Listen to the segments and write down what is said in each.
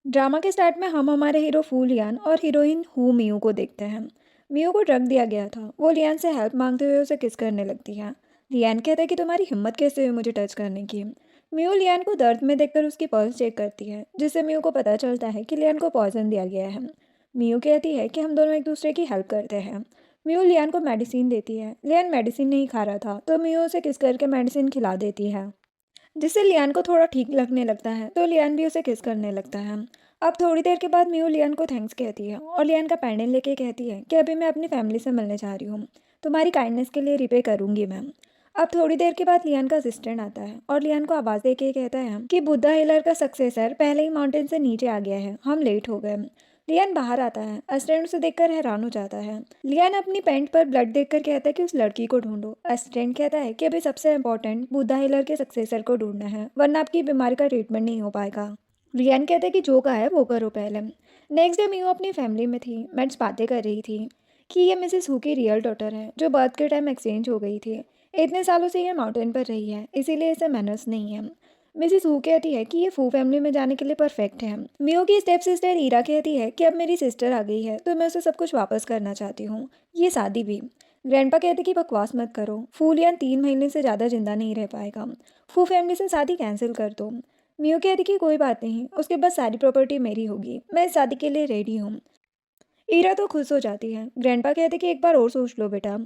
Drama के start में हम हमारे हीरो फू लियान और हीरोइन हू मियू को देखते हैं। मियू को ड्रग दिया गया था। वो लियान से हेल्प मांगते हुए उसे किस करने लगती है। लियान कहता है कि तुम्हारी हिम्मत कैसे हुई मुझे टच करने की। मियू लियान को दर्द में देखकर उसकी पल्स चेक करती है, जिससे मियू को पता चलता है कि लियान को पॉइजन दिया गया है। मियू कहती है कि हम दोनों एक दूसरे की हेल्प करते हैं। मियू लियान को मेडिसिन देती है। लियान मेडिसिन नहीं खा रहा था तो मियू उसे किस करके मेडिसिन खिला देती है, जिससे लियान को थोड़ा ठीक लगने लगता है, तो लियान भी उसे किस करने लगता है। अब थोड़ी देर के बाद मियू लियान को थैंक्स कहती है और लियान का पेंडेंट लेके कहती है कि अभी मैं अपनी फैमिली से मिलने जा रही हूँ, तुम्हारी काइंडनेस के लिए रिपे करूंगी मैं। अब थोड़ी देर के बाद लियान का असिस्टेंट आता है और लियान को आवाज़ दे के कहता है कि बुद्धा हिलर का सक्सेसर पहले ही माउंटेन से नीचे आ गया है, हम लेट हो गए। लियान बाहर आता है। असिस्टेंट उसे देखकर हैरान हो जाता है। लियान अपनी पैंट पर ब्लड देखकर कहता है कि उस लड़की को ढूंढो। असिस्टेंट कहता है कि अभी सबसे इम्पोर्टेंट बुद्धा हिलर के सक्सेसर को ढूंढना है, वरना आपकी बीमारी का ट्रीटमेंट नहीं हो पाएगा। लियान कहता है कि जो कहा है वो करो पहले। नेक्स्ट डे मियो अपनी फैमिली में थी। मैट्स बातें कर रही थी कि ये मिसेस हु की रियल डॉटर है, जो बर्थ के टाइम एक्सचेंज हो गई थी। इतने सालों से ये माउंटेन पर रही है, इसीलिए इसे मैनर्स नहीं है। मिसेस हु कहती है कि ये फू फैमिली में जाने के लिए परफेक्ट है। मियो की स्टेप सिस्टर ईरा कहती है कि अब मेरी सिस्टर आ गई है तो मैं उसे सब कुछ वापस करना चाहती हूँ, ये शादी भी। ग्रैंडपा कहते कि बकवास मत करो, फूलियान 3 महीने से ज़्यादा जिंदा नहीं रह पाएगा, फू फैमिली से शादी कैंसिल कर दो। मियो कहती कि कोई बात नहीं, उसके बाद सारी प्रॉपर्टी मेरी होगी, मैं इस शादी के लिए रेडी हूँ। ईरा तो खुश हो जाती है। ग्रैंडपा कहते कि एक बार और सोच लो बेटा।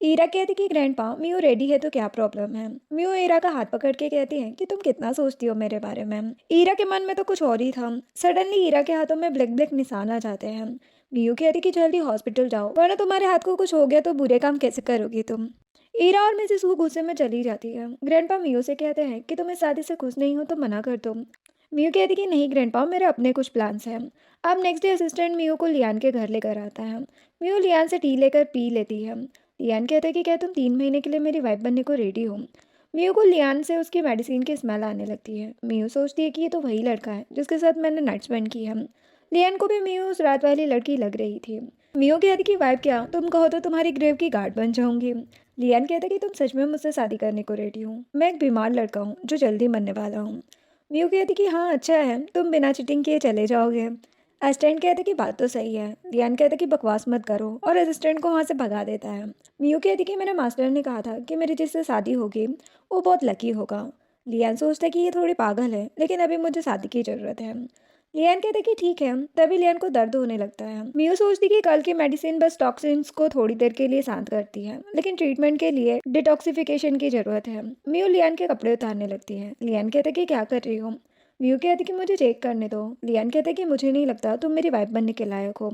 ईरा कहती कि ग्रैंडपा मियो रेडी है तो क्या प्रॉब्लम है। मियो ईरा का हाथ पकड़ के कहती है कि तुम कितना सोचती हो मेरे बारे में। ईरा के मन में तो कुछ और ही था। सडनली ईरा के हाथों में ब्लैक ब्लैक निशान आ जाते हैं। मियो कहती कि जल्दी हॉस्पिटल जाओ, वरना तुम्हारे हाथ को कुछ हो गया तो बुरे काम कैसे करोगी तुम। ईरा और मिसेस हु गुस्से में चली जाती है। ग्रैंडपा मियो से कहते हैं कि तुम इस शादी से खुश नहीं हो तो मना कर दो। मियो कहती कि नहीं ग्रैंडपा, मेरे अपने कुछ प्लान्स हैं। अब नेक्स्ट डे असिस्टेंट मियो को लियान के घर लेकर आता है। मियो लियान से टी लेकर पी लेती है। लियान कहता है कि क्या तुम 3 महीने के लिए मेरी वाइफ बनने को रेडी हो। मियो को लियान से उसकी मेडिसिन की स्मेल आने लगती है। मियो सोचती है कि ये तो वही लड़का है जिसके साथ मैंने नाइट स्पेंड की है। लियान को भी मियो उस रात वाली लड़की लग रही थी। मियो कहती कि वाइफ क्या तुम कहो तो तुम्हारी ग्रेव की गार्ड बन जाऊंगी। लियान कहता कि तुम सच में मुझसे शादी करने को रेडी हो, मैं एक बीमार लड़का हूँ जो जल्दी मरने वाला हूँ। मियो कहती कि हाँ अच्छा है, तुम बिना चीटिंग किए चले जाओगे। असिस्टेंट कहते कि बात तो सही है। लियान कहता कि बकवास मत करो और असिस्टेंट को वहाँ से भगा देता है। मियो कहती कि मेरे मास्टर ने कहा था कि मेरी जिससे शादी होगी वो बहुत लकी होगा। लियान सोचता है कि ये थोड़ी पागल है, लेकिन अभी मुझे शादी की ज़रूरत है। लियान कहता कि ठीक है। तभी लियान को दर्द होने लगता है। मियो सोचती कि कल की मेडिसिन बस टॉक्सिन्स को थोड़ी देर के लिए शांत करती है, लेकिन ट्रीटमेंट के लिए डिटॉक्सिफिकेशन की ज़रूरत है। मियो लियान के कपड़े उतारने लगती है। लियान कहता कि क्या कर रही हो। मियो कहती कि मुझे चेक करने दो। लियान कहते कि मुझे नहीं लगता तुम मेरी वाइफ बनने के लायक हो।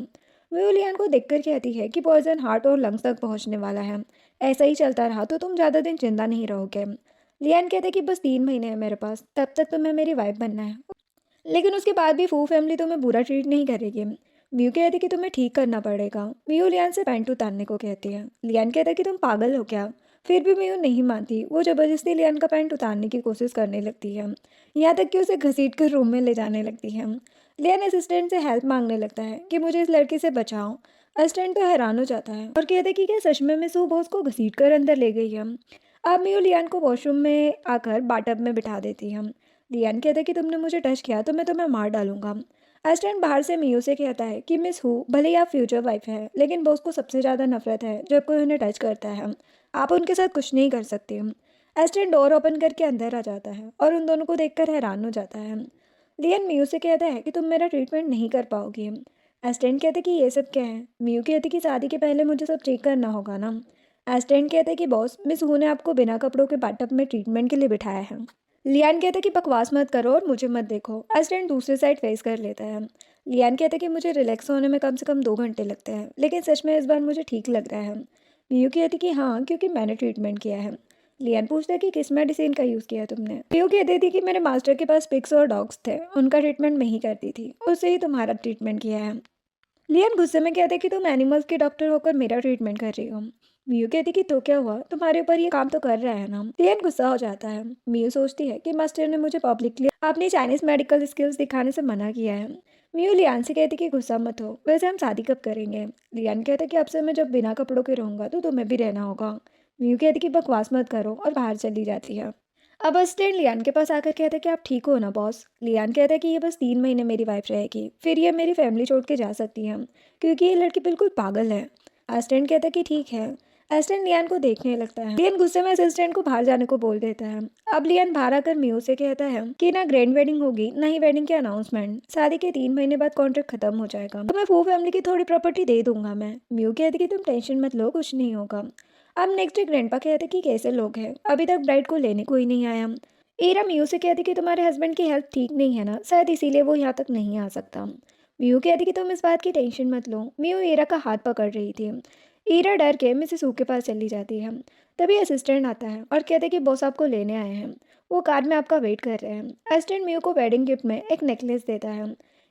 मियो लियान को देखकर कहती है कि पॉइजन हार्ट और लंग्स तक पहुंचने वाला है, ऐसा ही चलता रहा तो तुम ज़्यादा दिन जिंदा नहीं रहोगे। लियान कहते कि बस 3 महीने हैं मेरे पास, तब तक तुम्हें मेरी वाइफ बनना है, लेकिन उसके बाद भी फू फैमिली तुम्हें बुरा ट्रीट नहीं करेगी। मियो कहती कि तुम्हें ठीक करना पड़ेगा। मियो लियान से पैंट उतारने को कहती है। लियान कहता है कि तुम पागल हो क्या। फिर भी मियो नहीं मानती। वो जबरदस्ती लियान का पैंट उतारने की कोशिश करने लगती है, यहाँ तक कि उसे घसीट कर रूम में ले जाने लगती है। लियान असिस्टेंट से हेल्प मांगने लगता है कि मुझे इस लड़की से बचाओ। असिस्टेंट तो हैरान हो जाता है और कहते कि क्या सच में मिस वो बॉस को घसीट कर अंदर ले गई है। अब मियो लियान को वॉशरूम में आकर बाटब में बिठा देती है। लियान कहता है कि तुमने मुझे टच किया तो मैं तुम्हें मार डालूंगा। एस्टेंट बाहर से मियो से कहता है कि मिस हु भले ही आप फ्यूचर वाइफ है, लेकिन बॉस को सबसे ज़्यादा नफरत है जब कोई उन्हें टच करता है, आप उनके साथ कुछ नहीं कर सकते। एस्टेंट डोर ओपन करके अंदर आ जाता है और उन दोनों को देखकर हैरान हो जाता है। लियन मियो से कहता है कि तुम मेरा ट्रीटमेंट नहीं कर पाओगी। एस्टेंट कहते कि ये सब क्या है। मियो कहती कि शादी के पहले मुझे सब चेक करना होगा ना। एस्टेंट कहते कि बॉस मिस हु ने आपको बिना कपड़ों के बाटअप में ट्रीटमेंट के लिए बिठाया है। लियान कहता है कि बकवास मत करो और मुझे मत देखो। एस्टेंट दूसरे साइड फेस कर लेता है। लियान कहता है कि मुझे रिलैक्स होने में कम से कम 2 घंटे लगते हैं, लेकिन सच में इस बार मुझे ठीक लग रहा है। मियो कहती कि हाँ, क्योंकि मैंने ट्रीटमेंट किया है। लियान पूछता है कि किस मेडिसिन का यूज़ किया तुमने। मियो कहती थी कि मेरे मास्टर के पास पिग्स और डॉग्स थे, उनका ट्रीटमेंट मैं ही करती थी, उससे ही तुम्हारा ट्रीटमेंट किया है। लियन गुस्से में कहते कि तुम एनिमल्स के डॉक्टर होकर मेरा ट्रीटमेंट कर रही हो। मियू कहती कि तो क्या हुआ, तुम्हारे ऊपर ये काम तो कर रहा है ना। लियन गुस्सा हो जाता है। मियू सोचती है कि मास्टर ने मुझे पब्लिकली अपनी चाइनीज मेडिकल स्किल्स दिखाने से मना किया है। मियू लियान से कहती कि गुस्सा मत हो, वैसे हम शादी कब करेंगे। लियान कहता कि अब से मैं जब बिना कपड़ों के रहूंगा तो तुम्हें भी रहना होगा। मियू कहती कि बकवास मत करो और बाहर चली जाती है। अब असिस्टेंट लियान के पास आकर कहता है कि आप ठीक हो ना बॉस। लियान कहता है कि ये बस 3 महीने मेरी वाइफ रहेगी, फिर ये मेरी फैमिली छोड़ के जा सकती है, क्योंकि ये लड़की बिल्कुल पागल है। असिस्टेंट कहता है कि ठीक है। असिस्टेंट लियान को देखने लगता है। लियान गुस्से में असिस्टेंट को बाहर जाने को बोल देता है। अब लियान बाहर आकर म्यू से कहता है कि ना ग्रैंड वेडिंग होगी ना ही वेडिंग की अनाउंसमेंट, शादी के 3 महीने बाद कॉन्ट्रैक्ट खत्म हो जाएगा, तो मैं फू फैमिली की थोड़ी प्रॉपर्टी दे दूंगा। मैं म्यू कहती कि तुम टेंशन मत लो, कुछ नहीं होगा। अब नेक्स्ट डे ग्रैंडपा कहते कि कैसे लोग हैं, अभी तक ब्राइड को लेने कोई नहीं आया। ईरा म्यू से कहती कि तुम्हारे हस्बैंड की हेल्थ ठीक नहीं है ना, शायद इसीलिए वो यहाँ तक नहीं आ सकता। म्यू कहती कि तुम इस बात की टेंशन मत लो। म्यू ईरा का हाथ पकड़ रही थी। ईरा डर के मिसेस हू के पास चली जाती है। तभी असिस्टेंट आता है और कहते कि बॉस आपको लेने आए हैं, वो कार में आपका वेट कर रहे हैं। असिस्टेंट म्यू को वेडिंग गिफ्ट में एक नेकलेस देता है।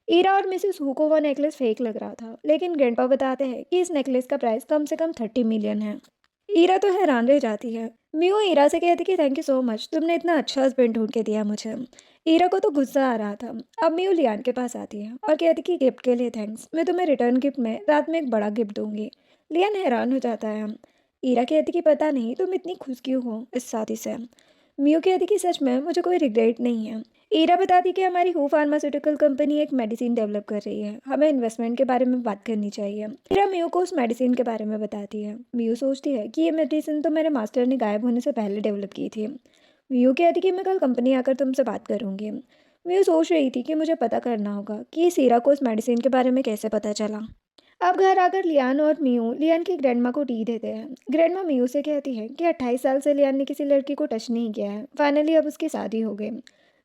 ईरा और मिसेस हू को वो नेकलेस फेक लग रहा था, लेकिन ग्रैंडपा बताते हैं कि इस नेकलेस का प्राइस कम से कम 30 मिलियन है। ईरा तो हैरान रह जाती है। म्यू ईरा से कहती कि थैंक यू सो मच, तुमने इतना अच्छा हस्बैंड ढूंढ के दिया मुझे। ईरा को तो गुस्सा आ रहा था। अब म्यू लियान के पास आती है और कहती कि गिफ्ट के लिए थैंक्स, मैं तुम्हें रिटर्न गिफ्ट में रात में एक बड़ा गिफ्ट दूंगी। लियान हैरान हो जाता है। ईरा कहती कि पता नहीं तुम इतनी खुश क्यों हो इस शादी से। म्यू कहती कि सच में मुझे कोई रिग्रेट नहीं है। ईरा बताती कि हमारी हु फार्मास्यूटिकल कंपनी एक मेडिसिन डेवलप कर रही है, हमें इन्वेस्टमेंट के बारे में बात करनी चाहिए। ईरा म्यू को उस मेडिसिन के बारे में बताती है। म्यू सोचती है कि ये मेडिसिन तो मेरे मास्टर ने गायब होने से पहले डेवलप की थी। म्यू कहती कि मैं कल कंपनी आकर तुमसे बात करूंगी। म्यू सोच रही थी कि मुझे पता करना होगा कि इस ईरा को इस मेडिसिन के बारे में कैसे पता चला। अब घर आकर लियान और मियू लियान की ग्रैंडमा को टी देते हैं। ग्रैंडमा मियू से कहती है कि 28 साल से लियान ने किसी लड़की को टच नहीं किया है, फाइनली अब उसकी शादी हो गई।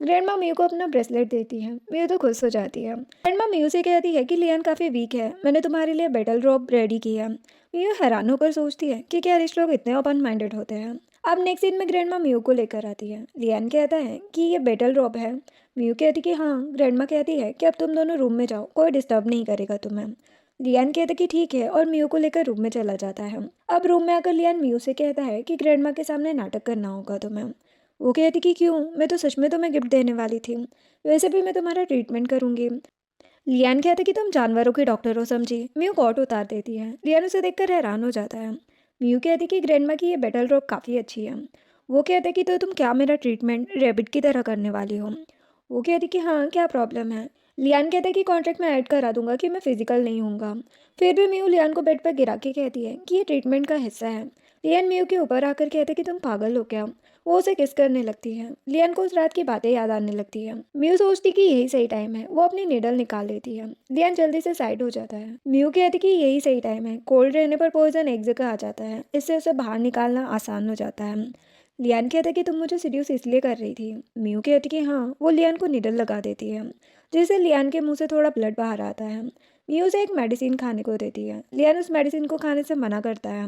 ग्रैंडमा मियू को अपना ब्रेसलेट देती है। मियू तो खुश हो जाती है। ग्रैंडमा मियू से कहती है कि लियान काफ़ी वीक है, मैंने तुम्हारे लिए बेटल ड्रॉप रेडी किया। मियू हैरान होकर सोचती है कि क्या रिच लोग इतने ओपन माइंडेड होते हैं। अब नेक्स्ट सीन में ग्रैंडमा मियू को लेकर आती है। लियान कहता है कि ये बेटल ड्रॉप है। मियू कहती कि हाँ। ग्रैंडमा कहती है कि अब तुम दोनों रूम में जाओ, कोई डिस्टर्ब नहीं करेगा तुम्हें। लियान कहता कि ठीक है और मियू को लेकर रूम में चला जाता है। अब रूम में आकर लियान मियू से कहता है कि ग्रैंडमा के सामने नाटक करना होगा तुम्हें। वो कहती कि क्यों, मैं तो सच में तुम्हें गिफ्ट देने वाली थी, वैसे भी मैं तुम्हारा ट्रीटमेंट करूंगी। लियान कहता कि तुम जानवरों के डॉक्टर हो समझी। मियू कोट उतार देती है। लियान उसे देखकर हैरान हो जाता है। मियू कहती कि ग्रैंडमा की ये बेटल रॉप काफ़ी अच्छी है। वो कहते कि तो तुम क्या मेरा ट्रीटमेंट रैबिट की तरह करने वाली हो। वो कहती कि हाँ, क्या प्रॉब्लम है। लियान कहता है कि कॉन्ट्रैक्ट में ऐड करा दूंगा कि मैं फिजिकल नहीं हूँगा। फिर भी मियू लियान को बेड पर गिरा के कहती है कि ये ट्रीटमेंट का हिस्सा है। लियान मियू के ऊपर आकर कहते कि तुम पागल हो क्या। वो उसे किस करने लगती है। लियान को उस रात की बातें याद आने लगती है। मियू सोचती कि यही सही टाइम है, वो अपनी निडल निकाल लेती है। लियान जल्दी से साइड हो जाता है। मियू कहती कि यही सही टाइम है, कोल्ड रहने पर पॉइजन एक जगह आ जाता है, इससे उसे बाहर निकालना आसान हो जाता है। लियान कहता कि तुम मुझे सीड्यूस इसलिए कर रही थी। मियू कहती कि हाँ। वो लियान को निडल लगा देती है, जिससे लियान के मुंह से थोड़ा ब्लड बाहर आता है। मियू उसे एक मेडिसिन खाने को देती है। लियान उस मेडिसिन को खाने से मना करता है।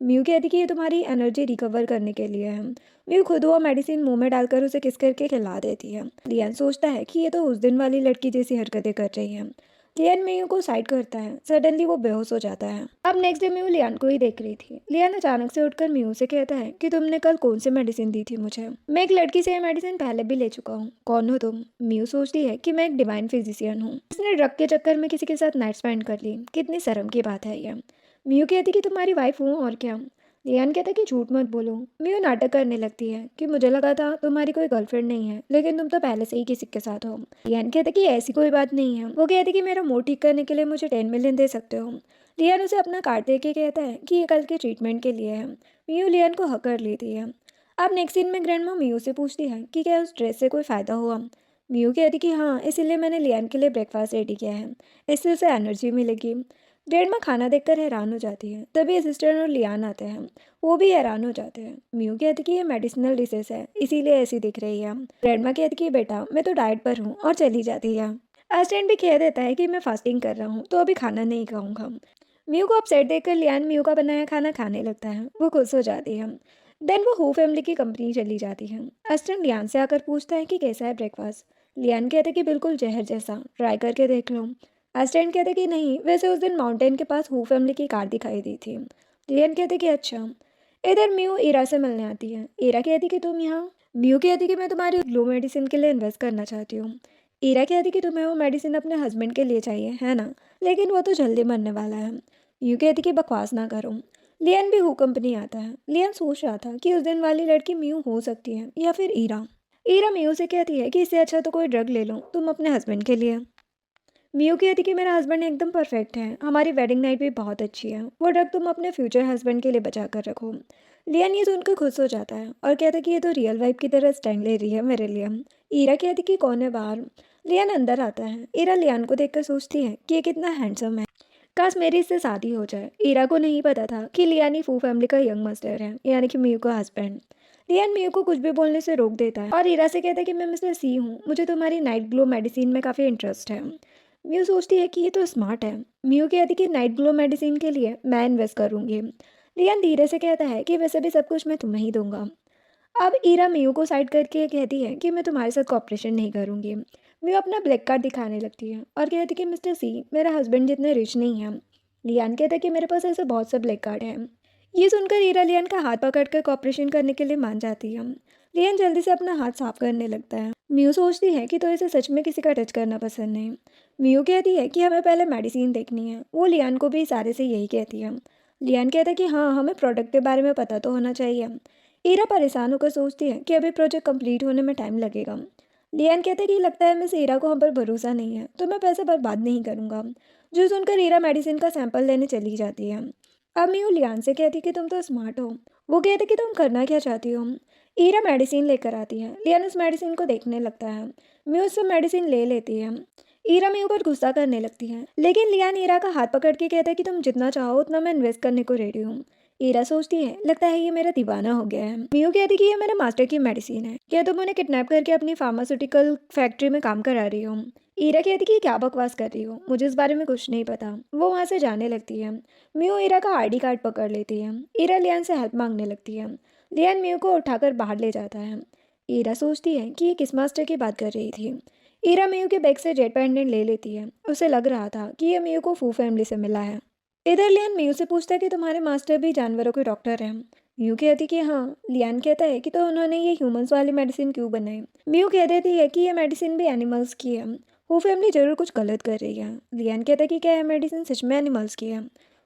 मियू कहती कि ये तुम्हारी एनर्जी रिकवर करने के लिए है। मियू खुद वो मेडिसिन मुंह में डालकर उसे किस करके खिला देती है। लियान सोचता है कि ये तो उस दिन वाली लड़की जैसी हरकतें कर रही है। लियान मियू को साइड करता है। सडनली वो बेहोश हो जाता है। अब नेक्स्ट डे मियू लियान को ही देख रही थी। लियान अचानक से उठकर मियू से कहता है कि तुमने कल कौन सी मेडिसिन दी थी मुझे। मैं एक लड़की से ये मेडिसिन पहले भी ले चुका हूँ। कौन हो तुम। मियू सोचती है कि मैं एक डिवाइन फिजिशियन हूँ, इसने ड्रग के चक्कर में किसी के साथ नाइट स्पेंड कर ली, कितनी शर्म की बात है ये। मियू कहती कि तुम्हारी वाइफ हूँ और क्या। लियान कहता कि झूठ मत बोलो। मियू नाटक करने लगती है कि मुझे लगा था तुम्हारी कोई गर्लफ्रेंड नहीं है, लेकिन तुम तो पहले से ही किसी के साथ हो। लियान कहता कि ऐसी कोई बात नहीं है। वो कहती कि मेरा मूड ठीक करने के लिए मुझे 10 मिलियन दे सकते हो। लियान उसे अपना कार्ड दे के कहता है कि ये कल के ट्रीटमेंट के लिए है। मियू लियान को हक कर लेती है। अब नेक्स्ट सीन में ग्रैंडमा मियू से पूछती है कि क्या उस ड्रेस से कोई फ़ायदा हुआ। मियू कहती कि हाँ, इसीलिए मैंने लियान के लिए ब्रेकफास्ट रेडी किया है, इससे उसे एनर्जी मिलेगी। ग्रैंडमा खाना देखकर हैरान हो जाती है। तभी सिस्टर और लियान आते हैं। वो भी हैरान हो जाते हैं। म्यू कहती कि ये मेडिसिनल डिशेस है, इसीलिए ऐसी दिख रही है। ग्रैंडमा कहती कि बेटा मैं तो डाइट पर हूँ, और चली जाती है। असिस्टेंट भी कह देता है कि मैं फास्टिंग कर रहा हूँ, तो अभी खाना नहीं खाऊंगा। म्यू को अपसेट देखकर लियान म्यू का बनाया खाना खाने लगता है। वो खुश हो जाती है। देन वो हु फैमिली की कंपनी चली जाती है। असिस्टेंट लियान से आकर पूछता है कि कैसा है ब्रेकफास्ट। लियान कहते कि बिल्कुल जहर जैसा, ट्राई करके देख लो। असिस्टेंट कहते कि नहीं, वैसे उस दिन माउंटेन के पास हु फैमिली की कार दिखाई दी थी। लियन कहते कि अच्छा। इधर म्यू ईरा से मिलने आती है। ईरा कहती कि तुम यहाँ। म्यू कहती कि मैं तुम्हारी ग्लो मेडिसिन के लिए इन्वेस्ट करना चाहती हूँ। ईरा कहती कि तुम्हें वो मेडिसिन अपने हस्बैंड के लिए चाहिए है ना, लेकिन वो तो जल्दी मरने वाला है। म्यू कहती कि बकवास ना करो। लियान भी हु कंपनी आता है। लियान सोच रहा था कि उस दिन वाली लड़की मियू हो सकती है या फिर ईरा। ईरा मियू से कहती है कि इससे अच्छा तो कोई ड्रग ले लो तुम अपने हस्बैंड के लिए। मियू कहती कि मेरा हस्बैंड एकदम परफेक्ट है, हमारी वेडिंग नाइट भी बहुत अच्छी है, वो ड्रग तुम अपने फ्यूचर हस्बैंड के लिए बचा कर रखो। लियान ये सुनकर खुश हो जाता है और कहता है कि ये तो रियल वाइफ की तरह स्टैंड ले रही है मेरे लिए। ईरा कहती कि कौन है बाहर। लियान अंदर आता है। ईरा लियान को देखकर सोचती है कि ये कितना हैंडसम है, काश मेरी इससे शादी हो जाए। ईरा को नहीं पता था कि लियान ही फू फैमिली का यंग मास्टर है, यानी कि मियू का हस्बैंड। लियान मियू को कुछ भी बोलने से रोक देता है और ईरा से कहता है कि मैं मिस्टर सी हूँ, मुझे तुम्हारी नाइट ग्लो मेडिसिन में काफ़ी इंटरेस्ट है। मियू सोचती है कि ये तो स्मार्ट है। मियू कहती कि नाइट ग्लो मेडिसिन के लिए मैं इन्वेस्ट करूँगी। लियान धीरे से कहता है कि वैसे भी सब कुछ मैं तुम्हें ही दूंगा। अब ईरा मियू को साइड करके कहती है कि मैं तुम्हारे साथ कॉपरेशन नहीं करूँगी। मियू अपना ब्लैक कार्ड दिखाने लगती है और कहती है कि मिस्टर सी मेरा हस्बैंड जितने रिच नहीं है। लियान कहता है कि मेरे पास ऐसे बहुत से ब्लैक कार्ड हैं। ये सुनकर ईरा लियान का हाथ पकड़कर कॉपरेशन करने के लिए मान जाती है। लियान जल्दी से अपना हाथ साफ करने लगता है। मियू सोचती है कि तो इसे सच में किसी का टच करना पसंद नहीं। मियू कहती है कि हमें पहले मेडिसिन देखनी है। वो लियान को भी इशारे से यही कहती है। लियान कहता है कि हाँ हमें प्रोडक्ट के बारे में पता तो होना चाहिए। ईरा परेशान होकर सोचती है कि अभी प्रोजेक्ट कंप्लीट होने में टाइम लगेगा। लियान कहता है कि लगता है मिस ईरा को हम पर भरोसा नहीं है, तो मैं पैसे बर्बाद नहीं करूँगा। जो सुनकर ईरा मेडिसिन का सैंपल लेने चली जाती है। अब मीयू लियान से कहती कि तुम तो स्मार्ट हो। वो कहते कि तुम करना क्या चाहती हो। ईरा मेडिसिन लेकर आती है। लियान उस मेडिसिन को देखने लगता है। मीयू उससे मेडिसिन ले लेती है। ईरा मीयू पर गुस्सा करने लगती है, लेकिन लियान ईरा का हाथ पकड़ के कहता है कि तुम जितना चाहो उतना मैं इन्वेस्ट करने को रेडी हूँ। ईरा सोचती है लगता है ये मेरा दीवाना हो गया है। मियू कहती कि ये मेरे मास्टर की मेडिसिन है, क्या तुम उन्हें किडनैप करके अपनी फार्मास्यूटिकल फैक्ट्री में काम करा रही हो। ईरा कहती कि क्या बकवास कर रही हो, मुझे इस बारे में कुछ नहीं पता। वो वहाँ से जाने लगती है। मियू ईरा का आईडी कार्ड पकड़ लेती है। ईरा लियान से हेल्प मांगने लगती है। लियान मियू को उठाकर बाहर ले जाता है। ईरा सोचती है कि ये किस मास्टर की बात कर रही थी। ईरा मियू के बैग से जेट पेंडेंट ले लेती है। उसे लग रहा था कि ये मियू को फू फैमिली से मिला है। इधर लियान मियू से पूछता है कि तुम्हारे मास्टर भी जानवरों के डॉक्टर हैं। मियू कहती कि हाँ। लियान कहता है कि तो उन्होंने ये ह्यूमंस वाली मेडिसिन क्यों बनाई। मियू कह देती है कि ये मेडिसिन भी एनिमल्स की है। वो फैमिली जरूर कुछ गलत कर रही है। लियान कहता है कि क्या यह मेडिसिन सच में एनिमल्स की है।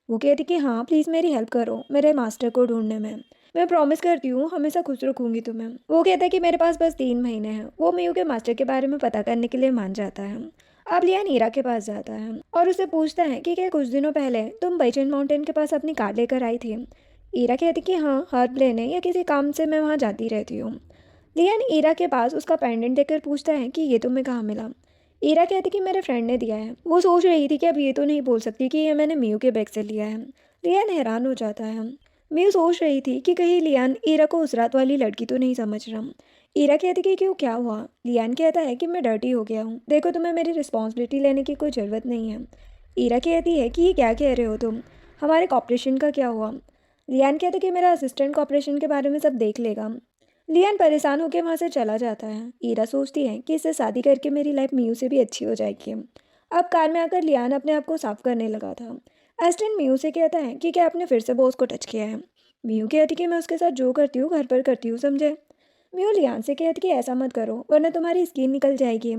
वो कहती कि हाँ प्लीज़ मेरी हेल्प करो मेरे मास्टर को ढूंढने में। मैं प्रॉमिस करती हूँ हमेशा खुश रखूंगी तुम्हें। वो कहता है कि मेरे पास बस 3 महीने हैं। वो मियू के मास्टर के बारे में पता करने के लिए मान जाता है। अब लियान ईरा के पास जाता है और उसे पूछता है कि क्या कुछ दिनों पहले तुम बैचेंट माउंटेन के पास अपनी कार लेकर आई थी। ईरा कहती कि हाँ हर लेने या किसी काम से मैं वहाँ जाती रहती हूँ। लियान ईरा के पास उसका पेंडेंट देखकर पूछता है कि ये तुम्हें कहाँ मिला। ईरा कहती कि मेरे फ्रेंड ने दिया है। वो सोच रही थी कि अब ये तो नहीं बोल सकती कि ये मैंने मियू के बैग से लिया है। लियान हैरान हो जाता है। मियू सोच रही थी कि कहीं लियान ईरा को उस रात वाली लड़की तो नहीं समझ रहा। ईरा कहती कि क्यों क्या हुआ। लियान कहता है कि मैं डर्टी हो गया हूँ, देखो तुम्हें मेरी रिस्पॉन्सिबिलिटी लेने की कोई ज़रूरत नहीं है। ईरा कहती है कि ये क्या कह रहे हो तुम, हमारे कॉपरेशन का क्या हुआ। लियान कहता है कि मेरा असिस्टेंट कॉपरेशन के बारे में सब देख लेगा। लियान परेशान होकर वहाँ से चला जाता है। ईरा सोचती है कि इससे शादी करके मेरी लाइफ मियू से भी अच्छी हो जाएगी। अब कार में आकर लियान अपने आप को साफ करने लगा था। एस्टन मियू से कहता है कि क्या आपने फिर से बॉस को टच किया है। मियू कहती कि मैं उसके साथ जो करती हूँ घर पर करती हूँ, समझे। मियू लियान से कहती कि ऐसा मत करो वरना तुम्हारी स्किन निकल जाएगी।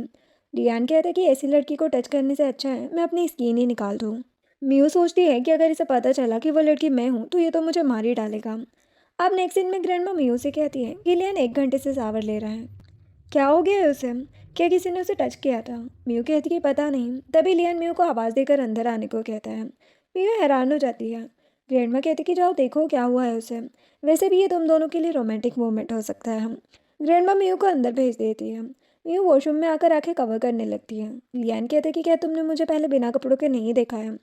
लियान कहता है कि ऐसी लड़की को टच करने से अच्छा है मैं अपनी स्किन ही निकाल दूँ। मियू सोचती है कि अगर इसे पता चला कि वो लड़की मैं हूँ तो ये तो मुझे मार ही डालेगा। अब नेक्स्ट सीन में ग्रैंडमा मियू से कहती है कि लियान 1 घंटे से शावर ले रहा है, क्या हो गया है उसे, क्या किसी ने उसे टच किया था। मियू कहती कि पता नहीं। तभी लियान मियू को आवाज़ देकर अंदर आने को कहता है। मियू हैरान हो जाती है। ग्रैंडमा कहती कि जाओ देखो क्या हुआ है उसे, वैसे भी ये तुम दोनों के लिए रोमांटिक मोमेंट हो सकता है। ग्रैंडमा मियू को अंदर भेज देती है। मियू वॉशरूम में आकर आंखें कवर करने लगती है। लियान कहते कि क्या तुमने मुझे पहले बिना कपड़ों के नहीं देखा है।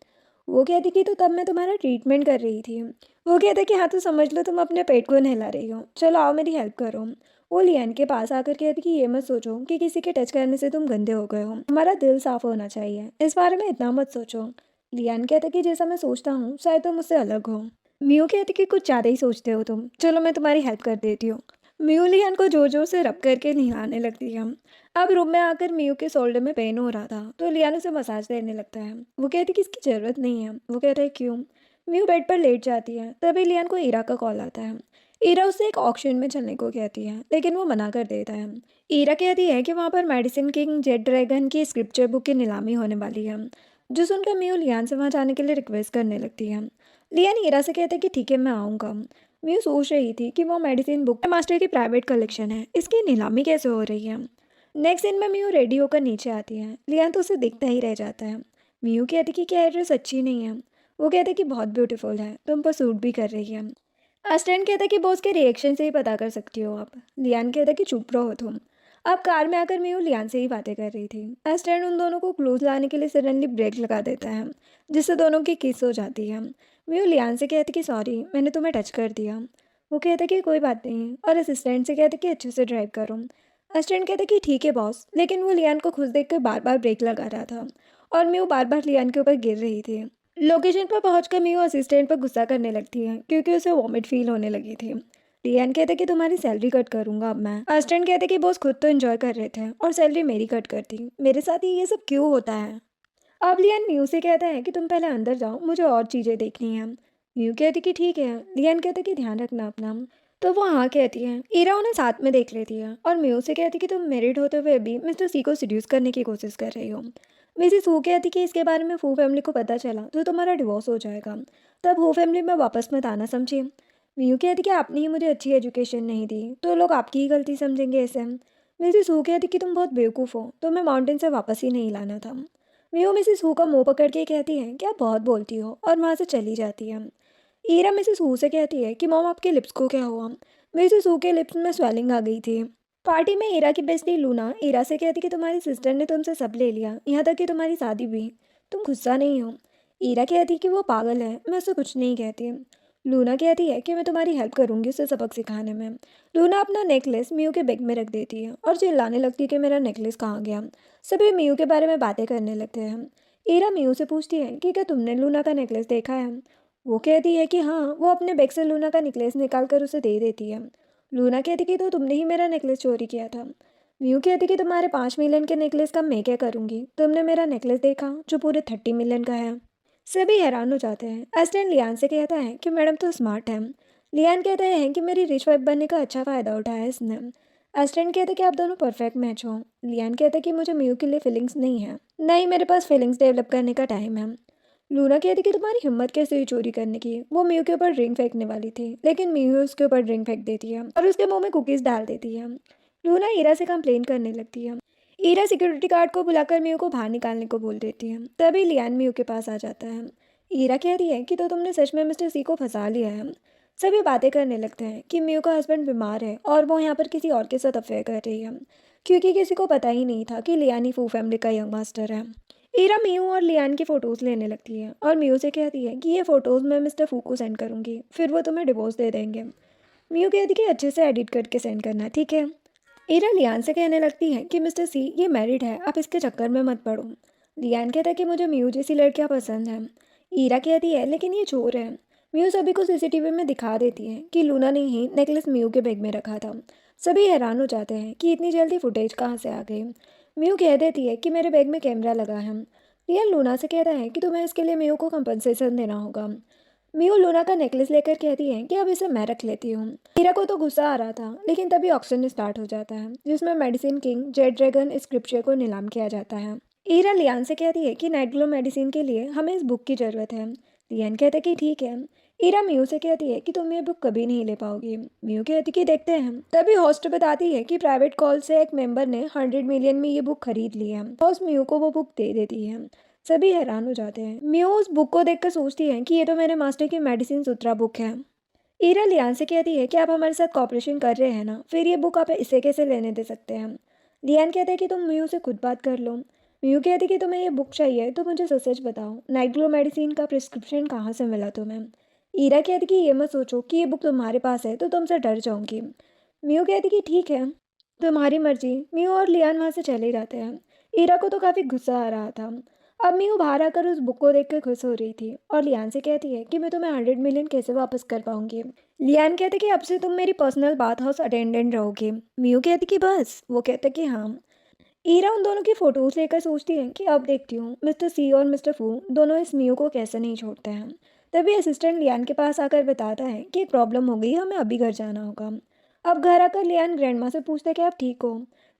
वो कहती कि तो तब मैं तुम्हारा ट्रीटमेंट कर रही थी। वो कहता कि हाँ तो समझ लो तुम अपने पेट को नहला रही हो, चलो आओ मेरी हेल्प करो। वो लियान के पास आकर कहती कि ये मत सोचो कि किसी के टच करने से तुम गंदे हो गए हो, हमारा दिल साफ होना चाहिए, इस बारे में इतना मत सोचो। लियान कहता कि जैसा मैं सोचता हूँ शायद तुम मुझसे अलग हो। मियू कहती कि कुछ ज़्यादा ही सोचते हो तुम, चलो मैं तुम्हारी हेल्प कर देती हूँ। मियू लियान को जोर जोर से रब करके नहलाने लगती है। अब रूम में आकर मियू के शोल्डर में पेन हो रहा था तो लियान उसे मसाज देने लगता है। वो कहती कि इसकी ज़रूरत नहीं है। वो कहता है क्यों। मियू बेड पर लेट जाती है। तभी लियान को ईरा का कॉल आता है। ईरा उससे एक ऑक्शन में चलने को कहती है लेकिन वो मना कर देता है। ईरा कहती है कि वहाँ पर मेडिसिन किंग जेड ड्रैगन की स्क्रिप्चर बुक की नीलामी होने वाली है। जो सुनकर मियू लियान से वहाँ जाने के लिए रिक्वेस्ट करने लगती है। लियान हीरा से कहते कि ठीक है मैं आऊँगा। म्यू सोच रही थी कि वो मेडिसिन बुक मास्टर की प्राइवेट कलेक्शन है, इसकी नीलामी कैसे हो रही है। नेक्स्ट दिन में म्यू रेडी होकर नीचे आती है, लियान तो उसे दिखता ही रह जाता है। म्यू कहती कि क्या एड्रेस अच्छी नहीं है। वो कहते कि बहुत ब्यूटीफुल है, तुम पर सूट भी कर रही है। अस्टन कहता कि बॉस के रिएक्शन से ही पता कर सकती हो आप। लियान कहता कि चुप रहो तुम। अब कार में आकर म्यू लियान से ही बातें कर रही थी। अस्टन उन दोनों को क्लोज लाने के लिए सडनली ब्रेक लगा देता है, जिससे दोनों की किस हो जाती है। म्यू लियान से कहती कि सॉरी मैंने तुम्हें टच कर दिया। वो कहता कि कोई बात नहीं, और असिस्टेंट से कहते कि अच्छे से ड्राइव करो। अस्टन कहता कि ठीक है बॉस, लेकिन वो लियान को खुश देखकर बार बार ब्रेक लगा रहा था और म्यू बार बार लियान के ऊपर गिर रही थी। लोकेशन पर पहुंचकर मियो असिस्टेंट पर गुस्सा करने लगती है क्योंकि उसे वॉमिट फील होने लगी थी। रियान कहते कि तुम्हारी सैलरी कट करूंगा अब मैं। असिस्टेंट कहते कि बॉस खुद तो एंजॉय कर रहे थे और सैलरी मेरी कट करती, मेरे साथ ही ये सब क्यों होता है। अब लियान म्यू से कहता है कि तुम पहले अंदर जाओ, मुझे और चीज़ें देखनी है। म्यू कहती कि ठीक है। लियान कहते कि ध्यान रखना अपना। तो वो हाँ कहती है। ईरा उन्हें साथ में देख लेती है और म्यू से कहती कि तुम मैरिड होते हुए भी मिस्टर सी को सीड्यूस करने की कोशिश कर रही हो। मिसेस हू कहती कि इसके बारे में फू फैमिली को पता चला तो तुम्हारा डिवोर्स हो जाएगा, तब हू फैमिली में वापस मत आना, समझिए। म्यू कहती कि आपने ही मुझे अच्छी एजुकेशन नहीं दी तो लोग आपकी ही गलती समझेंगे ऐसे। मिसेस हू कहती कि तुम बहुत बेवकूफ़ हो, तुम्हें माउंटेन से वापस ही नहीं लाना था। म्यू मिसेस हू का मुंह पकड़ के कहती है कि आप बहुत बोलती हो और वहाँ से चली जाती है। ईरा मिसेस हू से कहती है कि मॉम आपके लिप्स को क्या हुआ। मिसेस हू के लिप्स में स्वेलिंग आ गई थी। पार्टी में ईरा की बेस्टी लूना ईरा से कहती कि तुम्हारी सिस्टर ने तुमसे सब ले लिया, यहाँ तक कि तुम्हारी शादी भी, तुम गुस्सा नहीं हो। ईरा कहती कि वो पागल है, मैं उससे कुछ नहीं कहती। लूना कहती है कि मैं तुम्हारी हेल्प करूंगी उसे सबक सिखाने में। लूना अपना नेकलेस मियू के बैग में रख देती है और चिल्लाने लगती है कि मेरा नेकलेस कहाँ गया। सभी मियू के बारे में बातें करने लगते हैं। ईरा मियू से पूछती है कि क्या तुमने लूना का नेकलेस देखा है। वो कहती है कि हाँ, वो अपने बैग से लूना का नेकलेस निकाल कर उसे दे देती है। लूना कहती कि तो तुमने ही मेरा नेकलेस चोरी किया था। म्यू कहती कि तुम्हारे 5 मिलियन के नेकलेस का मैं क्या करूँगी, तुमने मेरा नेकलेस देखा जो पूरे 30 मिलियन का है। सभी हैरान हो जाते हैं। एस्टन लियान से कहता है कि मैडम तो स्मार्ट है। लियान कहते हैं कि मेरी रिच वाइफ बनने का अच्छा फ़ायदा उठाया है इसने। एस्टन कहते कि आप दोनों परफेक्ट मैच हो। लियान कहते कि मुझे म्यू के लिए फीलिंग्स नहीं है, नहीं मेरे पास फीलिंग्स डेवलप करने का टाइम है। लूना कहती कि तुम्हारी हिम्मत कैसे हुई चोरी करने की। वो म्यू के ऊपर ड्रिंक फेंकने वाली थी, लेकिन म्यू उसके ऊपर ड्रिंक फेंक देती है और उसके मुंह में कुकीज़ डाल देती है। लूना ईरा से कंप्लेन करने लगती है। ईरा सिक्योरिटी गार्ड को बुलाकर म्यू को बाहर निकालने को बोल देती है। तभी लियान म्यू के पास आ जाता है। ईरा कह रही है कि तो तुमने सच में मिस्टर सी को फंसा लिया है। सभी बातें करने लगते हैं कि म्यू का हस्बैंड बीमार है और वो यहाँ पर किसी और के साथ अफेयर कर रही है, क्योंकि किसी को पता ही नहीं था कि लियान ही फू फैमिली का यंग मास्टर है। ईरा मियू और लियान की फ़ोटोज़ लेने लगती है और मियू से कहती है कि ये फ़ोटोज़ मैं मिस्टर फू को सेंड करूँगी, फिर वो तुम्हें डिवोर्स दे देंगे। मियू कहती कि अच्छे से एडिट करके सेंड करना, ठीक है। ईरा लियान से कहने लगती है कि मिस्टर सी ये मैरिड है, आप इसके चक्कर में मत पड़ो। लियान कहता है कि मुझे मियू जैसी लड़कियाँ पसंद हैं। ईरा कहती है लेकिन ये चोर है। मियू सभी को सीसीटीवी में दिखा देती है कि लूना ने ही नेकलेस मियू के बैग में रखा था। सभी हैरान हो जाते हैं कि इतनी जल्दी फुटेज कहाँ से आ गई। मियू कह देती है कि मेरे बैग में कैमरा लगा है। लियान लूना से कहता है कि तुम्हें इसके लिए मियू को कंपनसेशन देना होगा। मियू लूना का नेकलेस लेकर कहती है कि अब इसे मैं रख लेती हूँ। हीरा को तो गुस्सा आ रहा था, लेकिन तभी ऑक्शन स्टार्ट हो जाता है जिसमें medicine king Z dragon scripture को नीलाम किया जाता है। ईरा लियान से कहती है कि नाइट ग्लो मेडिसिन के लिए हमें इस बुक की ज़रूरत है। लियान कहता है कि ठीक है। ईरा म्यू से कहती है कि तुम ये बुक कभी नहीं ले पाओगी। म्यू कहती कि देखते हैं। तभी होस्ट बताती है कि प्राइवेट कॉल से एक मेंबर ने 100 मिलियन में ये बुक खरीद ली है। होस्ट म्यू को वो बुक दे देती है। सभी हैरान हो जाते हैं। म्यू उस बुक को देखकर सोचती है कि ये तो मेरे मास्टर की मेडिसिन सूत्रा बुक है। ईरा लियान से कहती है कि आप हमारे साथ कॉपरेशन कर रहे हैं ना, फिर ये बुक आप इसे कैसे लेने दे सकते हैं। लियान कहते हैं कि तुम म्यू से खुद बात कर लो। म्यू कहती है कि तुम्हें ये बुक चाहिए तो मुझे सच सच बताओ, नाइट ग्लो मेडिसिन का प्रिस्क्रिप्शन कहाँ से मिला तुम्हें। ईरा कहती कि ये मत सोचो कि ये बुक तुम्हारे पास है तो तुमसे डर जाऊंगी। म्यू कहती कि ठीक है, तुम्हारी मर्जी। म्यू और लियान वहाँ से चले जाते हैं। ईरा को तो काफ़ी गुस्सा आ रहा था। अब म्यू बाहर आकर उस बुक को देखकर खुश हो रही थी और लियान से कहती है कि मैं तुम्हें 100 मिलियन कैसे वापस कर पाऊंगी। लियान कहते कि अब से तुम मेरी पर्सनल बाथ हाउस अटेंडेंट रहोगे। म्यू कहती कि बस। वो कहते कि हाँ। ईरा उन दोनों की फ़ोटोज़ लेकर सोचती है कि अब देखती हूँ मिस्टर सी और मिस्टर फू दोनों इस म्यू को कैसे नहीं छोड़ते हैं। तभी असिस्टेंट लियान के पास आकर बताता है कि एक प्रॉब्लम हो गई, हमें अभी घर जाना होगा। अब घर आकर लियान ग्रैंडमा से पूछता है कि आप ठीक हो।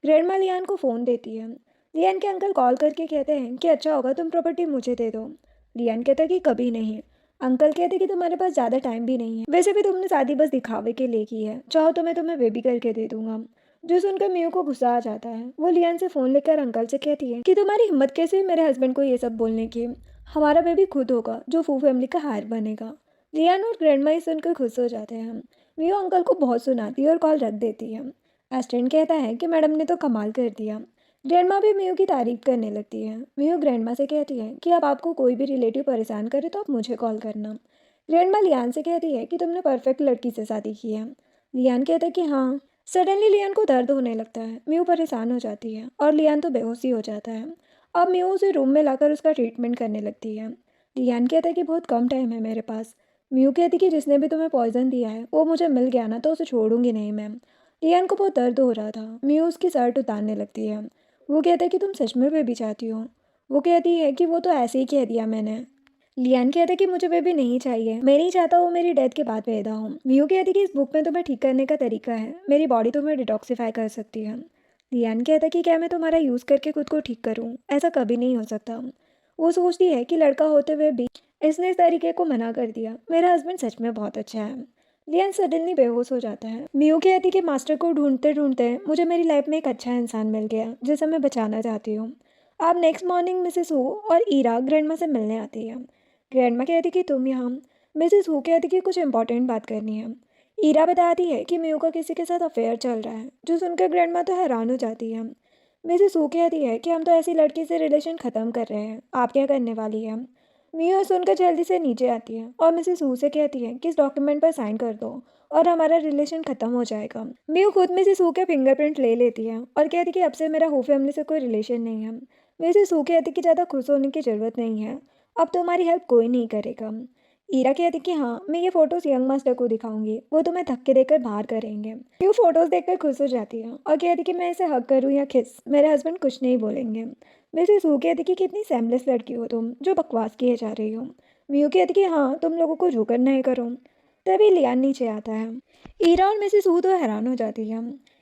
ग्रैंडमा लियान को फ़ोन देती है। लियान के अंकल कॉल करके कहते हैं कि अच्छा होगा तुम प्रॉपर्टी मुझे दे दो। लियान कहता है कि कभी नहीं। अंकल कहते कि तुम्हारे पास ज़्यादा टाइम भी नहीं है, वैसे भी तुमने शादी बस दिखावे के लिए की है, चाहो तो मैं तुम्हें बेबी करके दे दूंगा। जो सुनकर मियो को गुस्सा आ जाता है। वो लियान से फ़ोन लेकर अंकल से कहती है कि तुम्हारी हिम्मत कैसे हुई मेरे हस्बैंड को ये सब बोलने की, हमारा बेबी खुद होगा जो फू फैमिली का हायर बनेगा। लियान और ग्रैंडमा ये सुनकर खुश हो जाते हैं। मियो अंकल को बहुत सुनाती है और कॉल रख देती है। एस्टन कहता है कि मैडम ने तो कमाल कर दिया। ग्रैंडमा भी मियो की तारीफ करने लगती है। मियो ग्रैंडमा से कहती है कि अब आपको कोई भी रिलेटिव परेशान करे तो आप मुझे कॉल करना। ग्रैंडमा लियान से कहती है कि तुमने परफेक्ट लड़की से शादी की है। लियान कहता है कि हाँ। सडनली लियान को दर्द होने लगता है। मियो परेशान हो जाती है और लियान तो बेहोशी हो जाता है। अब मियो उसे रूम में लाकर उसका ट्रीटमेंट करने लगती है। लियान कहता है कि बहुत कम टाइम है मेरे पास। मियो कहती कि जिसने भी तुम्हें पॉइजन दिया है वो मुझे मिल गया ना तो उसे छोड़ूंगी नहीं मैं। लियान को बहुत दर्द हो रहा था। मियो उसकी शर्ट उतारने लगती है। वो कहता है कि तुम सच में बेबी चाहती हो। वो कहती है कि वो तो ऐसे ही कह दिया मैंने। लियान कहता है कि मुझे बेबी नहीं चाहिए, मैं नहीं चाहता वो मेरी डेथ के बाद पैदा हो। मियो कहती है कि इस बुक में तुम्हें ठीक करने का तरीका है, मेरी बॉडी तुम्हें डिटॉक्सिफाई कर सकती है। लियान कहता है कि क्या मैं तुम्हारा यूज़ करके खुद को ठीक करूं? ऐसा कभी नहीं हो सकता। वो सोचती है कि लड़का होते हुए भी इसने इस तरीके को मना कर दिया। मेरा हस्बैंड सच में बहुत अच्छा है। लियान सडनली बेहोश हो जाता है। मियो कहती है कि मास्टर को ढूंढते ढूंढते मुझे मेरी लाइफ में एक अच्छा इंसान मिल गया जिसे मैं बचाना चाहती हूँ। अब नेक्स्ट मॉर्निंग मिसेस हु और ईरा ग्रैंडमा से मिलने आती है। ग्रैंडमा कहती कि तुम यहाँ। मिसेस हु कहती कि कुछ इंपॉर्टेंट बात करनी है। ईरा बताती है कि मियो का किसी के साथ अफेयर चल रहा है, जो सुनकर ग्रैंडमा तो हैरान हो जाती है। मिसेस हु कहती है कि हम तो ऐसी लड़की से रिलेशन ख़त्म कर रहे हैं, आप क्या करने वाली हैं? मियो सुनकर जल्दी से नीचे आती है और मिसेस हु से कहती है कि इस डॉक्यूमेंट पर साइन कर दो और हमारा रिलेशन ख़त्म हो जाएगा। मियो खुद मिसेस हु के फिंगरप्रिंट ले लेती है और कहती कि अब से मेरा हु फैमिली से कोई रिलेशन नहीं है। मिसेस हु कहती कि ज़्यादा खुश होने की ज़रूरत नहीं है, अब तुम्हारी हेल्प कोई नहीं करेगा। ईरा कहती कि हाँ, मैं ये फ़ोटोज़ यंग मास्टर को दिखाऊंगी, वो तुम्हें धक्के देकर बाहर करेंगे। क्यों फ़ोटोज़ देखकर खुश हो जाती है और कहती कि मैं इसे हक करूँ या किस, मेरे हस्बैंड कुछ नहीं बोलेंगे। मिसेस हु कहती कि कितनी सेमलेस लड़की हो तुम, जो बकवास किए जा रही हो। मियू कहती कि हाँ, तुम लोगों को झुकन नहीं करो। तभी लियान नीचे आता है। ईरा और मिसेस हु तो हैरान हो जाती है।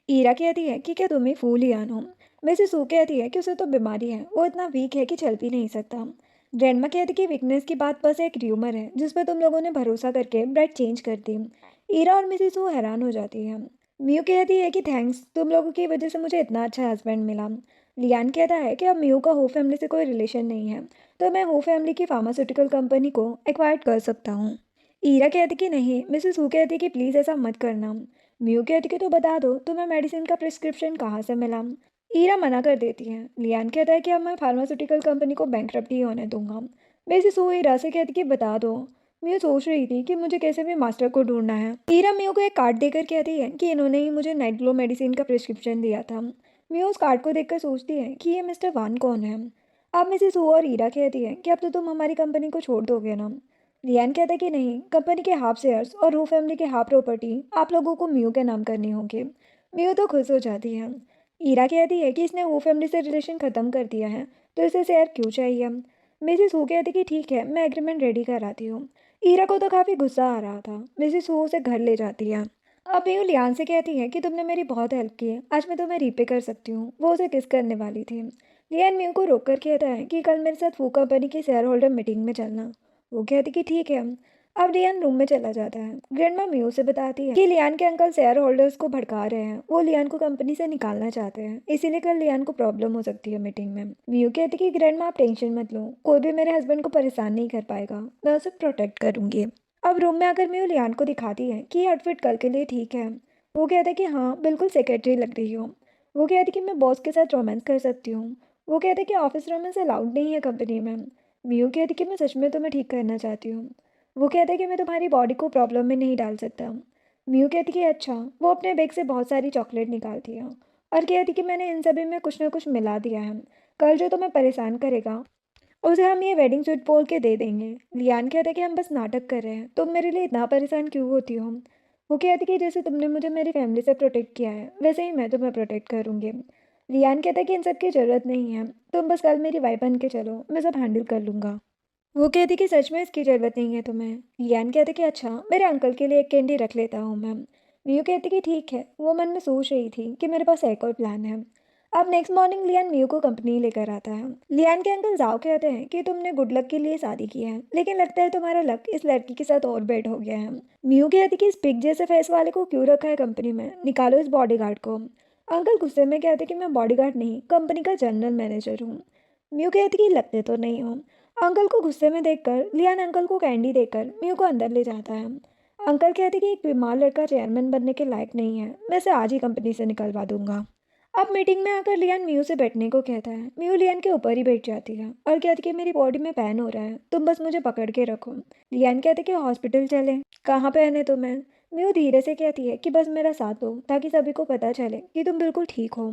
ईरा कहती है कि क्या तुम ही फूल लियान हो। मिसेस हु कहती है कि उसे तो बीमारी है, वो इतना वीक है कि चल भी नहीं सकता। ग्रैंडमा कहती कि वीकनेस की बात बस एक र्यूमर है जिस पर तुम लोगों ने भरोसा करके ब्रेड चेंज कर दी। ईरा और मिसेस हु हैरान हो जाती है। मियू कहती है कि थैंक्स, तुम लोगों की वजह से मुझे इतना अच्छा हस्बैंड मिला। लियान कहता है कि अब मियू का हु फैमिली से कोई रिलेशन नहीं है, तो मैं हु फैमिली की फार्मास्यूटिकल कंपनी को एक्वायर कर सकता हूँ। ईरा कहती कि नहीं। मिसेस हु कहती कि प्लीज़ ऐसा मत करना। मियू कहती कि तो बता दो तुम्हें मेडिसिन का प्रिस्क्रिप्शन कहाँ से मिला। ईरा मना कर देती है। लियान कहता है कि अब मैं फार्मास्यूटिकल कंपनी को बैंकरप्ट ही होने दूंगा। मिसेस हु ईरा से कहती कि बता दो। मियू सोच रही थी कि मुझे कैसे भी मास्टर को ढूंढना है। ईरा मियू को एक कार्ड देकर कहती है कि इन्होंने ही मुझे नाइट ग्लो मेडिसिन का प्रिस्क्रिप्शन दिया था। मियू उस कार्ड को देखकर सोचती है कि ये मिस्टर वान कौन है। अब मिसेस हु और ईरा कहती है कि अब तो तुम हमारी कंपनी को छोड़ दोगे ना। लियान कहता है कि नहीं, कंपनी के हाफ शेयर्स और हु फैमिली के हाफ प्रॉपर्टी आप लोगों को मियू के नाम करनी होगी। मियू तो खुश हो जाती है। ईरा कहती है कि इसने हु फैमिली से रिलेशन ख़त्म कर दिया है, तो इसे शेयर क्यों चाहिए। मिसेस हु कहती कि ठीक है, मैं एग्रीमेंट रेडी कराती हूँ। ईरा को तो काफ़ी गुस्सा आ रहा था। मिसेस हु उसे घर ले जाती है। अब मियू लियान से कहती है कि तुमने मेरी बहुत हेल्प की है, आज मैं तुम्हें रीपे कर सकती हूँ। वो उसे किस करने वाली थी। लियान मियू को रोककर कहता है कि कल मेरे साथ फू कंपनी की शेयर होल्डर मीटिंग में चलना। वो कहती कि ठीक है। अब लियान रूम में चला जाता है। ग्रैंडमा मियू से बताती है कि लियान के अंकल शेयर होल्डर्स को भड़का रहे हैं, वो लियान को कंपनी से निकालना चाहते हैं, इसीलिए कल लियान को प्रॉब्लम हो सकती है मीटिंग में। मियू कहती कि ग्रैंडमा आप टेंशन मत लो, कोई भी मेरे हस्बैंड को परेशान नहीं कर पाएगा, मैं उसे प्रोटेक्ट करूंगी। अब रूम में आकर मियू लियान को दिखाती है कि ये आउटफिट कल के लिए ठीक है। वो कहता है कि हाँ, बिल्कुल सेक्रेटरी लग रही हो। वो कहती कि मैं बॉस के साथ रोमांस कर सकती हूँ। वो कहते कि ऑफिस रोमांस अलाउड नहीं है कंपनी में। मियू कहती कि मैं सच में तुम्हें ठीक करना चाहती हूँ। वो कहता है कि मैं तुम्हारी बॉडी को प्रॉब्लम में नहीं डाल सकता। मियू कहती कि अच्छा। वो अपने बैग से बहुत सारी चॉकलेट निकालती है और कहती कि मैंने इन सभी में कुछ ना कुछ मिला दिया है, कल जो तुम्हें परेशान करेगा उसे हम ये वेडिंग सूट बोल के दे देंगे। लियान कहता है कि हम बस नाटक कर रहे हैं, तुम मेरे लिए इतना परेशान क्यों होती हो। वो कहती कि जैसे तुमने मुझे मेरी फैमिली से प्रोटेक्ट किया है वैसे ही मैं तुम्हें प्रोटेक्ट करूँगी। लियान कहता है कि इन सब की ज़रूरत नहीं है, तुम बस कल मेरी वाइफ बन के चलो, मैं सब हैंडल कर लूँगा। वो कहती कि सच में इसकी ज़रूरत नहीं है तुम्हें। लियान कहते कि अच्छा, मेरे अंकल के लिए एक कैंडी रख लेता हूँ मैं। मियू कहती कि ठीक है। वो मन में सोच रही थी कि मेरे पास एक और प्लान है। अब नेक्स्ट मॉर्निंग लियान मियू को कंपनी लेकर आता है। लियान के अंकल जाओ कहते हैं कि तुमने गुड लक के लिए शादी की है, लेकिन लगता है तुम्हारा लक इस लड़की के साथ और बेड हो गया है। मियू कहती कि इस पिग जैसे फेस वाले को क्यों रखा है कंपनी में, निकालो इस बॉडीगार्ड को। अंकल गुस्से में कहते कि मैं बॉडीगार्ड नहीं, कंपनी का जनरल मैनेजर हूँ। मियू कहती कि लगते तो नहीं हो। अंकल को गुस्से में देखकर लियान अंकल को कैंडी देकर मियू को अंदर ले जाता है। अंकल कहते कि एक बीमार लड़का चेयरमैन बनने के लायक नहीं है, मैं इसे आज ही कंपनी से निकलवा दूंगा। अब मीटिंग में आकर लियान मियू से बैठने को कहता है। मियू लियान के ऊपर ही बैठ जाती है और कहती कि मेरी बॉडी में पेन हो रहा है, तुम बस मुझे पकड़ के रखो। लियान कहते कि हॉस्पिटल चले, कहाँ पेन है तुम्हें। मियू धीरे से कहती है कि बस मेरा साथ दो ताकि सभी को पता चले कि तुम बिल्कुल ठीक हो।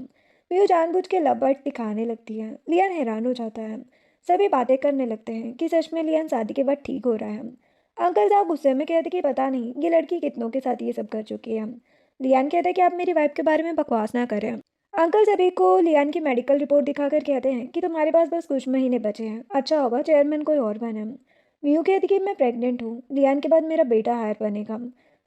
मियू जानबूझ के लबट दिखाने लगती है। लियान हैरान हो जाता है। सभी बातें करने लगते हैं कि सच में लियान शादी के बाद ठीक हो रहा है। अंकल साहब गुस्से में कहते कि पता नहीं ये लड़की कितनों के साथ ये सब कर चुकी है। लियान कहते हैं कि आप मेरी वाइफ के बारे में बकवास ना करें। अंकल सभी को लियान की मेडिकल रिपोर्ट दिखाकर कहते हैं कि तुम्हारे पास बस कुछ महीने बचे हैं, अच्छा होगा चेयरमैन कोई और बने। मियू कहती कि मैं प्रेग्नेंट हूँ, लियान के बाद मेरा बेटा हायर बनेगा।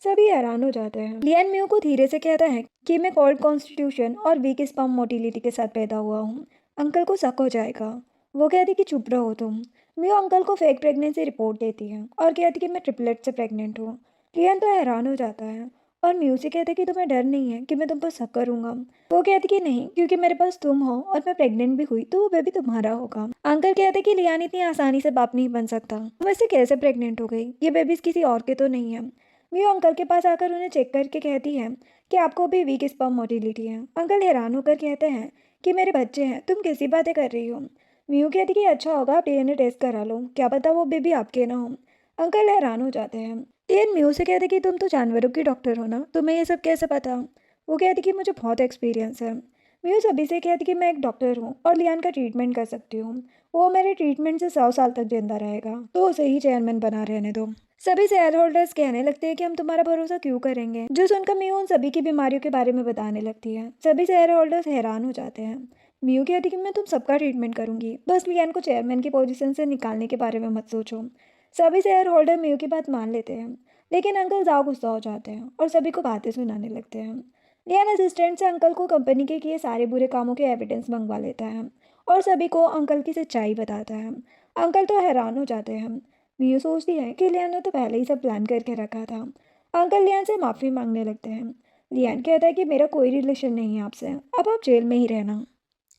सभी हैरान हो जाते हैं। लियान मियू को धीरे से कहता है कि मैं कोल्ड कॉन्स्टिट्यूशन और वीक स्पर्म मोटिलिटी के साथ पैदा हुआ हूँ, अंकल को शक हो जाएगा। वो कहती कि चुप रहो तुम। मियू अंकल को फेक प्रेगनेंसी रिपोर्ट देती है और कहती कि मैं ट्रिपलेट से प्रेग्नेंट हूँ। लियान तो हैरान हो जाता है और म्यू से कहते कि तुम्हें डर नहीं है कि मैं तुम पर शक करूंगा। वो कहती कि नहीं, क्योंकि मेरे पास तुम हो और मैं प्रेग्नेंट भी हुई तो वो बेबी तुम्हारा होगा। अंकल कहते कि लियान इतनी आसानी से बाप नहीं बन सकता, वैसे कैसे प्रेग्नेंट हो गई, ये बेबीज किसी और के तो नहीं है। म्यू अंकल के पास आकर उन्हें चेक करके कहती है कि आपको भी वीक स्पर्म मोटिलिटी है। अंकल हैरान होकर कहते हैं कि मेरे बच्चे हैं, तुम कैसी बातें कर रही हो। म्यू कहती कि अच्छा होगा आप डीएनए टेस्ट करा लो, क्या पता वो बेबी आपके ना हो। अंकल हैरान हो जाते हैं। लियान म्यू से कहते कि तुम तो जानवरों की डॉक्टर हो ना, तुम्हें ये सब कैसे पता। वो कहती कि मुझे बहुत एक्सपीरियंस है। म्यू सभी से कहती कि मैं एक डॉक्टर हूँ और लियान का ट्रीटमेंट कर सकती हूँ, वो मेरे ट्रीटमेंट से 100 साल तक जिंदा रहेगा, तो उसे ही चेयरमैन बना रहने दो। सभी शेयर होल्डर्स कहने लगते हैं कि हम तुम्हारा भरोसा क्यों करेंगे। जो सुनकर म्यू उन सभी की बीमारियों के बारे में बताने लगती है। सभी शेयर होल्डर्स हैरान हो जाते हैं। म्यू कहती कि मैं तुम सबका ट्रीटमेंट करूंगी, बस लियान को चेयरमैन की पोजीशन से निकालने के बारे में मत सोचो। सभी शेयर होल्डर म्यू की बात मान लेते हैं, लेकिन अंकल जाओ गुस्सा हो जाते हैं और सभी को बातें सुनाने लगते हैं। लियान असिस्टेंट से अंकल को कंपनी के किए सारे बुरे कामों के एविडेंस मंगवा लेता है और सभी को अंकल की सच्चाई बताता है। अंकल तो हैरान हो जाते हैं। मियू सोचती है कि लियान ने तो पहले ही सब प्लान करके रखा था। अंकल लियान से माफ़ी मांगने लगते हैं। लियान कहता है कि मेरा कोई रिलेशन नहीं है आपसे, अब आप जेल में ही रहना।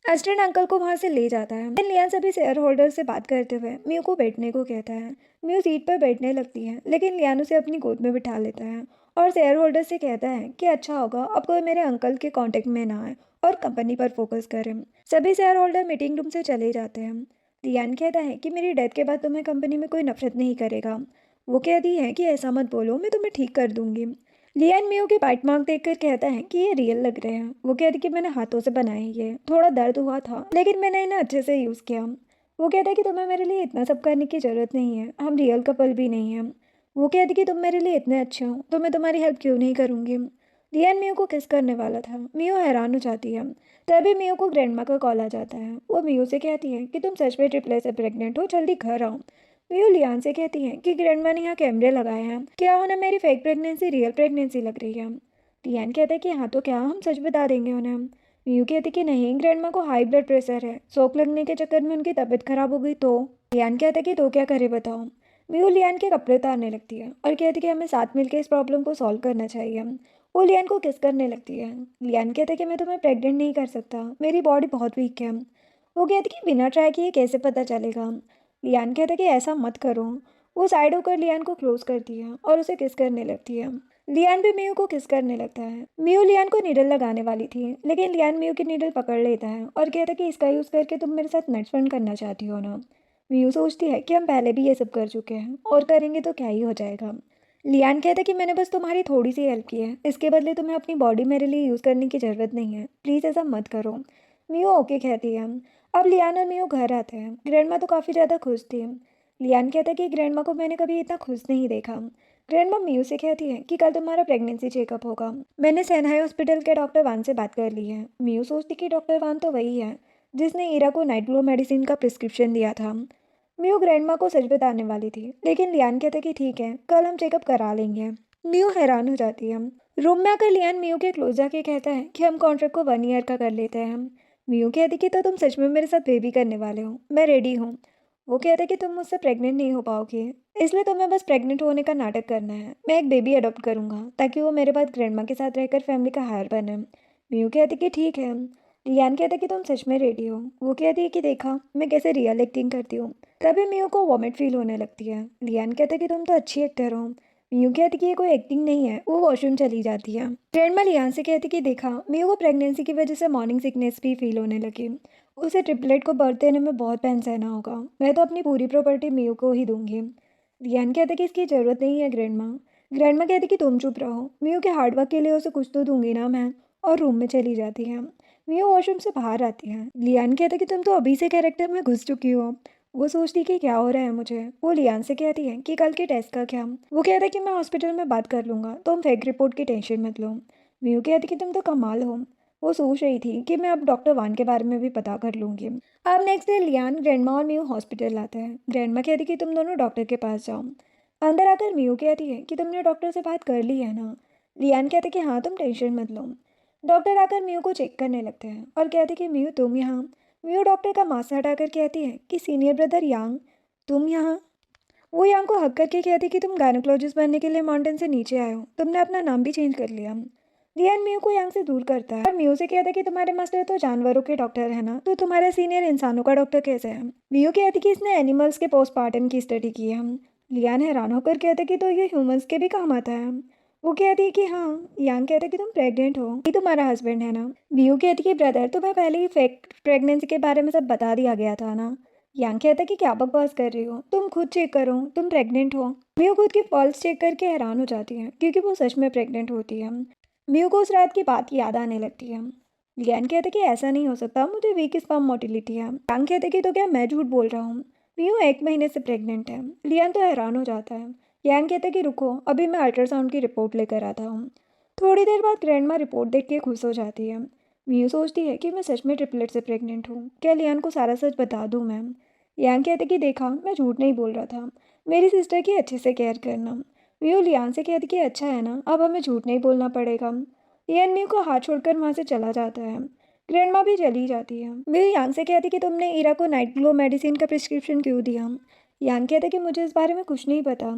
असिस्टेंट अंकल को वहां से ले जाता है। फिर लियान सभी शेयर होल्डर से बात करते हुए म्यू को बैठने को कहता है। म्यू सीट पर बैठने लगती है, लेकिन लियान उसे अपनी गोद में बिठा लेता है और शेयर होल्डर से कहता है कि अच्छा होगा अब कोई मेरे अंकल के कांटेक्ट में ना आए और कंपनी पर फोकस करें। सभी शेयर होल्डर मीटिंग रूम से चले जाते हैं। लियान कहता है कि मेरी डेथ के बाद तुम्हें कंपनी में कोई नफरत नहीं करेगा। वो कहती है कि ऐसा मत बोलो, मैं तुम्हें ठीक कर दूंगी। लियान मियो के बाइट मार्क देखकर कहता है कि ये रियल लग रहे हैं। वो कहती कि मैंने हाथों से बनाए ये, थोड़ा दर्द हुआ था लेकिन मैंने इन्हें अच्छे से यूज़ किया। वो कहता है कि तुम्हें मेरे लिए इतना सब करने की ज़रूरत नहीं है, हम रियल कपल भी नहीं हैं। वो कहती कि तुम मेरे लिए इतने अच्छे हो तो मैं तुम्हारी हेल्प क्यों नहीं करूँगी। लियान मियो को किस करने वाला था। मियो हैरान हो जाती है। तभी मियो को ग्रैंडमा का कॉल आ जाता है। वो मियो से कहती है कि तुम सच में ट्रिपलेट से प्रेग्नेंट हो, जल्दी घर आओ। मियो लियान से कहती है कि ग्रैंडमा ने यहाँ कैमरे लगाए हैं, क्या उन्हें मेरी फेक प्रेगनेंसी रियल प्रेगनेंसी लग रही है। लियान कहता है कि हाँ तो क्या, हम सच बता देंगे उन्हें। मियो कहती कि नहीं, ग्रैंडमा को हाई ब्लड प्रेशर है, शौक लगने के चक्कर में उनकी तबीयत खराब हो गई तो। लियान कहता है कि तो क्या करे बताओ। मियो लियान के कपड़े उतारने लगती है और कहती कि हमें साथ मिलकर इस प्रॉब्लम को सॉल्व करना चाहिए। वो लियान को किस करने लगती है। लियान कहता है कि मैं तुम्हें प्रेग्नेंट नहीं कर सकता, मेरी बॉडी बहुत वीक है। वो कहती कि बिना ट्राई किए कैसे पता चलेगा। लियान कहता है कि ऐसा मत करो। वो साइड होकर लियान को क्लोज करती है और उसे किस करने लगती है। लियान भी मियू को किस करने लगता है। मियू लियान को नीडल लगाने वाली थी, लेकिन लियान मियू की नीडल पकड़ लेता है और कहता है कि इसका यूज़ करके तुम मेरे साथ नेट फंड करना चाहती हो ना। मियू सोचती है कि हम पहले भी ये सब कर चुके हैं और करेंगे तो क्या ही हो जाएगा। लियान कहता है कि मैंने बस तुम्हारी थोड़ी सी हेल्प की है, इसके बदले तुम्हें अपनी बॉडी मेरे लिए यूज़ करने की ज़रूरत नहीं है, प्लीज़ ऐसा मत करो। मियू ओके कहती है। अब लियान और मियू घर आते हैं। ग्रैंडमा तो काफ़ी ज़्यादा खुश थी। लियान कहता है कि ग्रैंडमा को मैंने कभी इतना खुश नहीं देखा। ग्रैंडमा मियू से कहती है कि कल तुम्हारा प्रेगनेंसी चेकअप होगा, मैंने सेनहाई हॉस्पिटल के डॉक्टर वान से बात कर ली है। मियू सोचती कि डॉक्टर वान तो वही है जिसने ईरा को नाइट ग्लो मेडिसिन का प्रिस्क्रिप्शन दिया था। मियू ग्रैंडमा को सच बताने वाली थी, लेकिन लियान कहते कि ठीक है कल हम चेकअप करा लेंगे। मियू हैरान हो जाती है। रूम में आकर लियान मियू के क्लोज जाके कहता है कि हम कॉन्ट्रैक्ट को 1 ईयर का कर लेते हैं। मीयू कहती कि तो तुम सच में मेरे साथ बेबी करने वाले हो, मैं रेडी हूँ। वो कहते कि तुम मुझसे प्रेग्नेंट नहीं हो पाओगे, इसलिए तुम्हें बस प्रेग्नेंट होने का नाटक करना है। मैं एक बेबी अडॉप्ट करूँगा ताकि वो मेरे बाद ग्रैंडमा के साथ रहकर फैमिली का हायर बने। मीयू कहती कि ठीक है। लियान कहता कि तुम सच में रेडी हो। वो कहती है कि देखा मैं कैसे रियल एक्टिंग करती हूँ। तभी मीयू को वॉमिट फील होने लगती है। लियान कहता कि तुम तो अच्छी एक्टर हो। मीयू कहती कि ये कोई एक्टिंग नहीं है। वो वॉशरूम चली जाती है। ग्रैंडमा लियान से कहती कि देखा मीयू को प्रेगनेंसी की वजह से मॉर्निंग सिकनेस भी फील होने लगी। उसे ट्रिपलेट को बर्थ देने में बहुत पेन सहना होगा। मैं तो अपनी पूरी प्रॉपर्टी मीयू को ही दूंगी। लियान कहता कि इसकी ज़रूरत नहीं है ग्रैंडमा। ग्रैंडमा कहती कि तुम चुप रहो, मीयू के हार्डवर्क के लिए उसे कुछ तो दूंगी ना मैं। और रूम में चली जाती है। मीयू वॉशरूम से बाहर आती है। लियान कहता कि तुम तो अभी से कैरेक्टर में घुस चुकी हो। वो सोचती कि क्या हो रहा है मुझे। वो लियान से कहती है कि कल के टेस्ट का क्या। वो कहता है कि मैं हॉस्पिटल में बात कर लूँगा, तुम फेक रिपोर्ट की टेंशन मत लो। मीयू कहती कि तुम तो कमाल हो। वो सोच रही थी कि मैं अब डॉक्टर वान के बारे में भी पता कर लूँगी। अब नेक्स्ट डे लियान, ग्रैंडमा और मीयू हॉस्पिटल आते हैं। ग्रैंडमा कहती कि तुम दोनों डॉक्टर के पास जाओ। अंदर आकर मीयू कहती है कि तुमने डॉक्टर से बात कर ली है ना। लियान कहते कि हाँ, तुम टेंशन मत लो। डॉक्टर आकर मीयू को चेक करने लगते हैं और कहते कि मीयू तुम यहाँ। मीयू डॉक्टर का मास्क हटाकर कहती है कि सीनियर ब्रदर यांग, तुम यहाँ। वो यांग को हक करके कहती कि तुम गायनोकोलॉजिस्ट बनने के लिए माउंटेन से नीचे आए हो, तुमने अपना नाम भी चेंज कर लिया। लियान मियू को यांग से दूर करता है और मियू से कहता है कि तुम्हारे मास्टर तो जानवरों के डॉक्टर है ना, तो तुम्हारा सीनियर इंसानों का डॉक्टर कैसे है। मियू कहती कि इसने एनिमल्स के पोस्टमार्टम की स्टडी की है। लियान हैरान होकर कहता कि तो ये ह्यूमंस के भी काम आता है। वो कहती है कि हाँ। यांग कहता है कि तुम प्रेग्नेंट हो, ये तुम्हारा हस्बैंड है ना। मियू कहती कि ब्रदर, तुम्हें पहले ही फेक प्रेगनेंसी के बारे में सब बता दिया गया था ना। यांग कहता कि क्या बकवास कर रही हो, तुम खुद चेक करो, तुम प्रेग्नेंट हो। मियू खुद की पल्स चेक करके हैरान हो जाती है क्योंकि वो सच में प्रेग्नेंट होती है। मियू को उस रात की बात याद आने लगती है। लियान कहते कि ऐसा नहीं हो सकता, मुझे वीक स्पर्म मोटिलिटी है। यांग कहते कि तो क्या मैं झूठ बोल रहा हूँ। मियू 1 महीने से प्रेग्नेंट है। लियान तो हैरान हो जाता है। यांग कहते कि रुको, अभी मैं अल्ट्रासाउंड की रिपोर्ट लेकर आता हूँ। थोड़ी देर बाद ग्रैंडमा रिपोर्ट देख के खुश हो जाती है। मियू सोचती है कि मैं सच में ट्रिपलेट से प्रेग्नेंट हूँ, क्या लियान को सारा सच बता दूँ मैं। यांग कहते कि देखा मैं झूठ नहीं बोल रहा था, मेरी सिस्टर की अच्छे से केयर करना। मियू लियान से कहती कि अच्छा है ना, अब हमें झूठ नहीं बोलना पड़ेगा। लियान मियू को हाथ छोड़कर वहाँ से चला जाता है। ग्रैंडमा भी चली जाती है। मियू यांग से कहती कि तुमने इरा को नाइट ग्लो मेडिसिन का प्रिस्क्रिप्शन क्यों दिया। यांग कहते कि मुझे इस बारे में कुछ नहीं पता।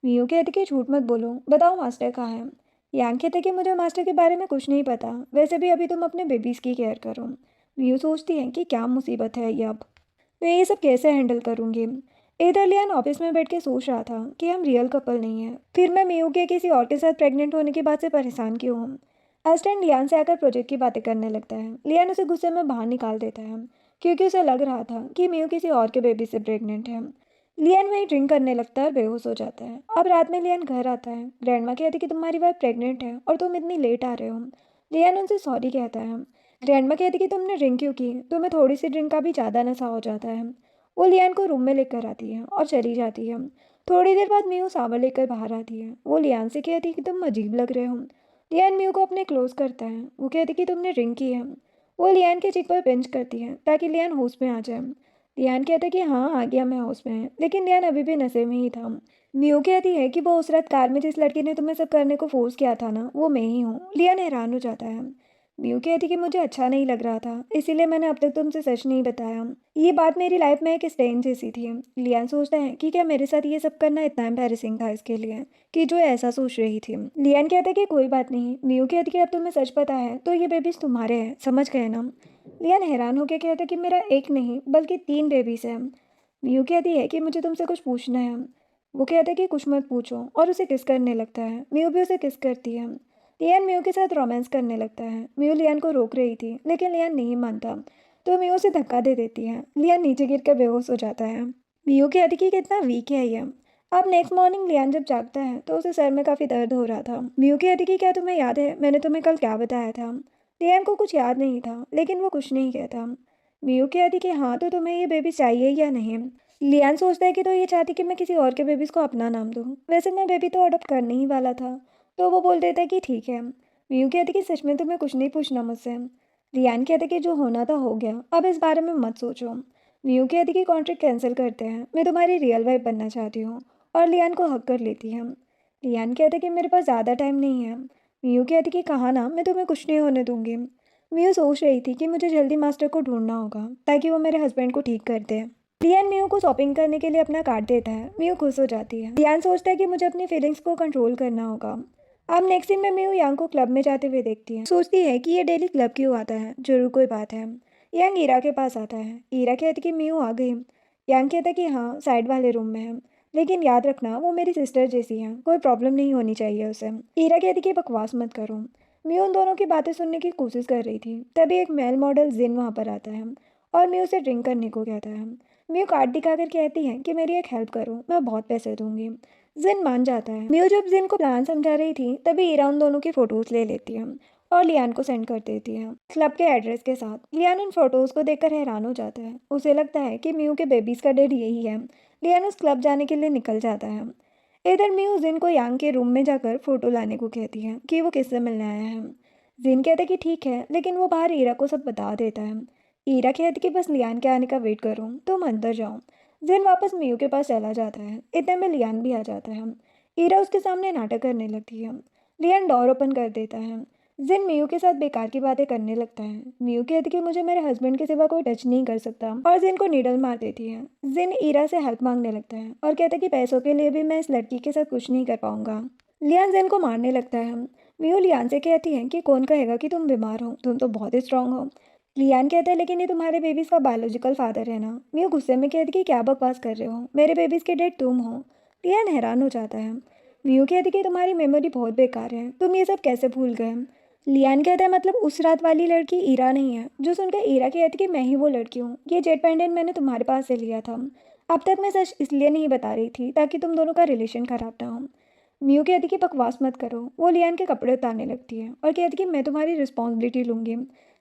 मियू कहते कि झूठ मत बोलो, बताओ मास्टर कहाँ है। यांग कहते कि मुझे मास्टर के बारे में कुछ नहीं पता, वैसे भी अभी तुम अपने बेबीज़ की केयर करो। मियू सोचती है कि क्या मुसीबत है ये, अब मैं ये सब कैसे हैंडल करूँगी। इधर लियान ऑफिस में बैठ के सोच रहा था कि हम रियल कपल नहीं हैं, फिर मैं मियू के किसी और के साथ प्रेग्नेंट होने की बात से परेशान क्यों हूँ। असिस्टेंट लियान से आकर प्रोजेक्ट की बातें करने लगता है। लियान उसे गुस्से में बाहर निकाल देता है क्योंकि उसे लग रहा था कि मियू किसी और के बेबी से प्रेग्नेंट है। लियान वहीं ड्रिंक करने लगता है और बेहोश हो जाता है। अब रात में लियान घर आता है। ग्रैंडमा कहती कि तुम्हारी वाइफ प्रेग्नेंट है और तुम इतनी लेट आ रहे हो। लियान उनसे सॉरी कहता है। ग्रैंडमा कहती कि तुमने ड्रिंक क्यों की, तुम्हें थोड़ी सी ड्रिंक का भी ज़्यादा नशा हो जाता है। वो लियान को रूम में लेकर आती है और चली जाती है। थोड़ी देर बाद मियू सावर लेकर बाहर आती है। वो लियान से कहती है कि तुम अजीब लग रहे हो। लियान मियू को अपने क्लोज करता है। वो कहती कि तुमने ड्रिंक की है। वो लियान के चिक पर पिंच करती है ताकि लियान होश में आ जाए। लियान कहता है कि हाँ, आ गया मैं होश में, लेकिन लियान अभी भी नशे में ही था। मियू कहती है कि वो उस रात कार में जिस लड़की ने तुम्हें सब करने को फोर्स किया था ना, वो मैं ही हूँ। लियान हैरान हो जाता है। मियू कहती कि मुझे अच्छा नहीं लग रहा था, इसीलिए मैंने अब तक तुमसे सच नहीं बताया। ये बात मेरी लाइफ में एक स्टेन जैसी थी। लियान सोचता है कि क्या मेरे साथ ये सब करना इतना एम्बैरेसिंग था इसके लिए कि जो ऐसा सोच रही थी। लियान कहता है कि कोई बात नहीं। मियू कहती कि अब तुम्हें सच पता है तो ये बेबीज तुम्हारे हैं, समझ गए ना। लियान हैरान होकर कहता है कि मेरा एक नहीं बल्कि 3 बेबीज हैं। मियू कहती है कि मुझे तुमसे कुछ पूछना है। वो कहता है कि कुछ मत पूछो और उसे किस करने लगता है। मियू भी उसे किस करती है। लियान मियू के साथ रोमांस करने लगता है। मियू लियान को रोक रही थी लेकिन लियान नहीं मानता, तो मियू उसे धक्का दे देती है। लियान नीचे गिरकर बेहोश हो जाता है। मियू कहती कि कितना वीक है ये। अब नेक्स्ट मॉर्निंग लियान जब जागता है तो उसे सर में काफ़ी दर्द हो रहा था। मियू कहती कि क्या तुम्हें याद है मैंने तुम्हें कल क्या बताया था। लियान को कुछ याद नहीं था लेकिन वो कुछ नहीं कहता। मियू कहती कि हाँ, तो तुम्हें ये बेबी चाहिए या नहीं। लियान सोचता है कि तो ये चाहती कि मैं किसी और के बेबीज़ को अपना नाम दूँ, वैसे मैं बेबी तो अडॉप्ट करने ही वाला था, तो वो बोल देता है कि ठीक है। मियू कहती कि सच में तुम्हें कुछ नहीं पूछना मुझसे। लियान कहते कि जो होना था हो गया, अब इस बारे में मत सोचो। मियू कहती कि कॉन्ट्रैक्ट कैंसिल करते हैं, मैं तुम्हारी रियल वाइफ बनना चाहती हूँ, और लियान को हक कर लेती है। लियान कहते कि मेरे पास ज़्यादा टाइम नहीं है। मियू कहती कि कहा ना, मैं तुम्हें कुछ नहीं होने दूंगी। मियो सोच रही थी कि मुझे जल्दी मास्टर को ढूंढना होगा ताकि वो मेरे हस्बैंड को ठीक कर दे। लियान मियो को शॉपिंग करने के लिए अपना कार्ड देता है। मियो खुश हो जाती है। लियान सोचता है कि मुझे अपनी फीलिंग्स को कंट्रोल करना होगा। अब नेक्स्ट सीन में मियो यांग को क्लब में जाते हुए देखती है। सोचती है कि ये डेली क्लब क्यों आता है, जरूर कोई बात है। यांग ईरा के पास आता है। ईरा कहती कि मियो आ गई। यांग कहता है कि हाँ, साइड वाले रूम में है, लेकिन याद रखना वो मेरी सिस्टर जैसी है, कोई प्रॉब्लम नहीं होनी चाहिए उसे। ईरा कहती कि बकवास मत करो। मियो उन दोनों की बातें सुनने की कोशिश कर रही थी, तभी एक मेल मॉडल जिन वहाँ पर आता है और मियो से ड्रिंक करने को कहता है। मियो कार्ड दिखाकर कहती है कि मेरी एक हेल्प करो, मैं बहुत पैसे दूंगी। जिन मान जाता है। मियो जब जिन को प्लान समझा रही थी तभी ईरा उन दोनों की फोटोज ले लेती है और लियान को सेंड कर देती है क्लब के एड्रेस के साथ। लियान उन फोटोज को देखकर हैरान हो जाता है। उसे लगता है कि मियो के बेबीज का डैड यही है। लियान उस क्लब जाने के लिए निकल जाता है। इधर मियो जिन को यांग के रूम में जाकर फोटो लाने को कहती है कि वो किससे मिलने आया है। जिन कहता है कि ठीक है, लेकिन वो बाहर ईरा को सब बता देता है। ईरा कहती कि बस लियान के आने का वेट करो, तुम अंदर जाओ। जिन वापस मियो के पास चला जाता है। इतने में लियान भी आ जाता है। ईरा उसके सामने नाटक करने लगती है। लियान डोर ओपन कर देता है। जिन मियो के साथ बेकार की बातें करने लगता है। मियो कहती कि मुझे मेरे हस्बैंड के सिवा कोई टच नहीं कर सकता और जिन को नीडल मार देती है। जिन ईरा से हेल्प मांगने लगता है और कहता है कि पैसों के लिए भी मैं इस लड़की के साथ कुछ नहीं कर पाऊंगा। लियान जिन को मारने लगता है। मियो लियान से कहती है कि कौन कहेगा कि तुम बीमार हो, तुम तो बहुत स्ट्रांग हो। लियान कहता है लेकिन ये तुम्हारे बेबीज का बायोलॉजिकल फादर है ना। मियो गुस्से में कहती कि क्या बकवास कर रहे हो, मेरे बेबीज के डैड तुम हो। लियान हैरान हो जाता है। मियो कहती कि तुम्हारी मेमोरी बहुत बेकार है, तुम ये सब कैसे भूल गए। लियान कहता है मतलब उस रात वाली लड़की ईरा नहीं है। जो सुनकर ईरा कहती कि मैं ही वो लड़की हूँ, ये जेट पेंडेंट मैंने तुम्हारे पास से लिया था। अब तक मैं सच इसलिए नहीं बता रही थी ताकि तुम दोनों का रिलेशन खराब ना हो। मियो कहती कि बकवास मत करो। वो लियान के कपड़े उतारने लगती है और कहती कि मैं तुम्हारी रिस्पॉन्सिबिलिटी लूंगी।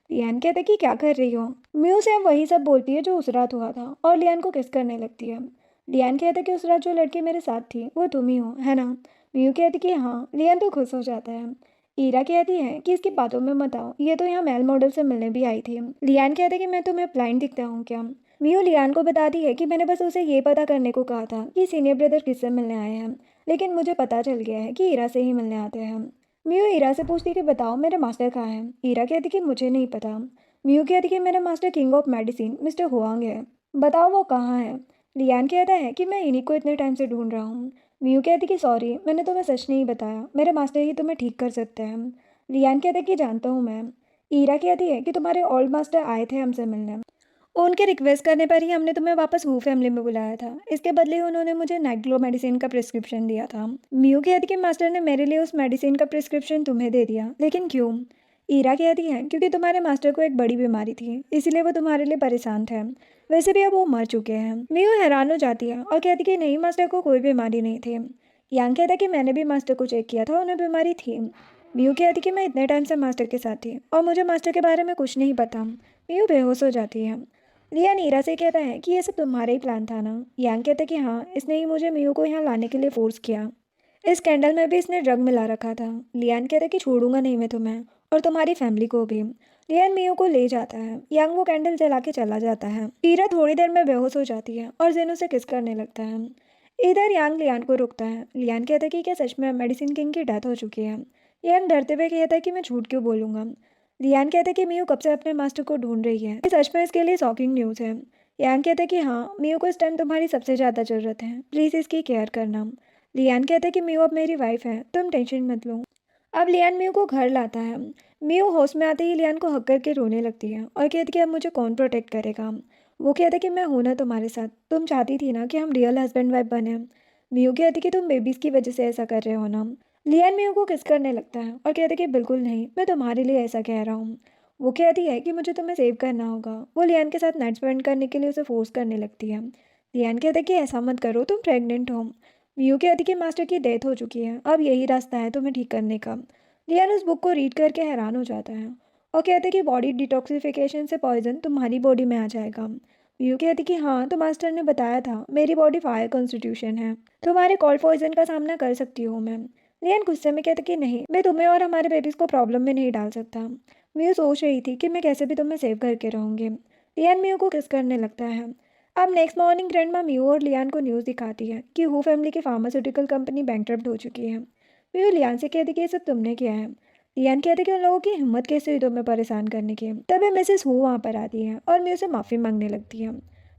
लियान कहता है कि क्या कर रही हो। मियो से वही सब बोलती है जो उस रात हुआ था और लियान को किस करने लगती है। लियान कहता है कि उस रात जो लड़की मेरे साथ थी वो तुम ही हो, है ना। मियो कहती कि हाँ। लियान तो खुश हो जाता है। ईरा कहती है कि इसकी बातों में मत आओ, ये तो यहाँ मेल मॉडल से मिलने भी आई थी। लियान कहता है कि मैं तुम्हें ब्लाइंड दिखता हूँ क्या। मियो लियान को बताती है कि मैंने बस उसे ये पता करने को कहा था कि सीनियर ब्रदर किससे मिलने आए हैं, लेकिन मुझे पता चल गया है कि ईरा से ही मिलने आते हैं। मियो ईरा से पूछती कि बताओ मेरे मास्टर कहाँ हैं। ईरा कहती कि मुझे नहीं पता। मियो कहती कि मेरा master king of medicine mister Huang है, बताओ वो कहाँ है। लियान कहता है कि मैं इन्हीं को इतने टाइम से ढूंढ रहा हूँ। मियो कहती कि सॉरी, मैंने तुम्हें सच नहीं बताया, मेरे मास्टर ही तुम्हें ठीक कर सकते हैं। लियान कहता है कि जानता हूँ मैं। ईरा कहती है कि तुम्हारे ओल्ड मास्टर आए थे हमसे मिलने, उनके रिक्वेस्ट करने पर ही हमने तुम्हें वापस हू फैमिली में बुलाया था। इसके बदले उन्होंने मुझे नाइट ग्लो मेडिसिन का प्रिस्क्रिप्शन दिया था। मियो कहती कि मास्टर ने मेरे लिए उस मेडिसिन का प्रिस्क्रिप्शन तुम्हें दे दिया, लेकिन क्यों। ईरा कहती है क्योंकि तुम्हारे मास्टर को एक बड़ी बीमारी थी, इसीलिए वो तुम्हारे लिए परेशान थे। वैसे भी अब वो मर चुके हैं। मियो हैरान हो जाती है और कहती कि नहीं, मास्टर को कोई बीमारी नहीं थी। यांग कहता कि मैंने भी मास्टर को चेक किया था, उन्हें बीमारी थी। मियो कहती कि मैं इतने टाइम से मास्टर के साथ थी और मुझे मास्टर के बारे में कुछ नहीं पता। मियो बेहोश हो जाती है। लियान ईरा से कहता है कि ये सब तुम्हारा ही प्लान था ना। यांग कहता है कि हाँ, इसने ही मुझे मियो को यहाँ लाने के लिए फोर्स किया। इस कैंडल में भी इसने ड्रग मिला रखा था। लियान कहता है कि छोड़ूंगा नहीं मैं तुम्हें और तुम्हारी फैमिली को भी। लियान मियो को ले जाता है। यांग वो कैंडल जला के चला जाता है। ईरा थोड़ी देर में बेहोश हो जाती है और जेन उसे किस करने लगता है। इधर यांग लियान को रोकता है। लियान कहता है कि क्या सच में मेडिसिन किंग की डेथ हो चुकी है। यांग डरते हुए कहता है कि मैं झूठ क्यों बोलूंगा। लियान कहता है कि मियो कब से अपने मास्टर को ढूंढ रही है, ये सच में इसके लिए शॉकिंग न्यूज़ है। लियान कहता है कि हाँ, मियो को इस टाइम तुम्हारी सबसे ज़्यादा ज़रूरत है, प्लीज़ इसकी केयर करना। लियान कहता है कि मियो अब मेरी वाइफ है, तुम टेंशन मत लो। अब लियान मियो को घर लाता है। मियो होश में आते ही लियान को हक करके रोने लगती है और कहती है कि अब मुझे कौन प्रोटेक्ट करेगा। वो कहता है कि मैं हूं ना तुम्हारे साथ, तुम चाहती थी ना कि हम रियल हस्बैंड वाइफ बने। मियो कहती है कि तुम बेबीज़ की वजह से ऐसा कर रहे हो ना। लियान मियो को किस करने लगता है और कहता है कि बिल्कुल नहीं, मैं तुम्हारे लिए ऐसा कह रहा हूँ। वो कहती है कि मुझे तुम्हें सेव करना होगा। वो लियान के साथ नाइट स्पेंड करने के लिए उसे फोर्स करने लगती है। लियान कहता है कि ऐसा मत करो, तुम प्रेग्नेंट हो। मियो कहती है कि मास्टर की डेथ हो चुकी है, अब यही रास्ता है तुम्हें ठीक करने का। लियान उस बुक को रीड करके हैरान हो जाता है और कहते हैं कि बॉडी डिटॉक्सिफिकेशन से पॉइजन तुम्हारी बॉडी में आ जाएगा। मियो कहती कि हाँ, तो मास्टर ने बताया था मेरी बॉडी फायर कॉन्स्टिट्यूशन है, तुम्हारे कोल्ड पॉइजन का सामना कर सकती हूँ मैं। लियान गुस्से में कहते कि नहीं, मैं तुम्हें और हमारे बेबीज को प्रॉब्लम में नहीं डाल सकता। मियो सोच रही थी कि मैं कैसे भी तुम्हें सेव करके रहूँगी। लियान मियो को किस करने लगता है। अब नेक्स्ट मॉर्निंग ग्रैंडमा मियो और लियान को न्यूज़ दिखाती है कि हु फैमिली की फार्मास्यूटिकल कंपनी बैंकरप्ट हो चुकी है। मियो लियान से कहती कि ये सब तुमने किया है। लियान कहते कि उन लोगों की हिम्मत कैसे हुई तुम्हें परेशान करने की। तभी मिसेस हु वहाँ पर आती है और म्यू से माफ़ी मांगने लगती है।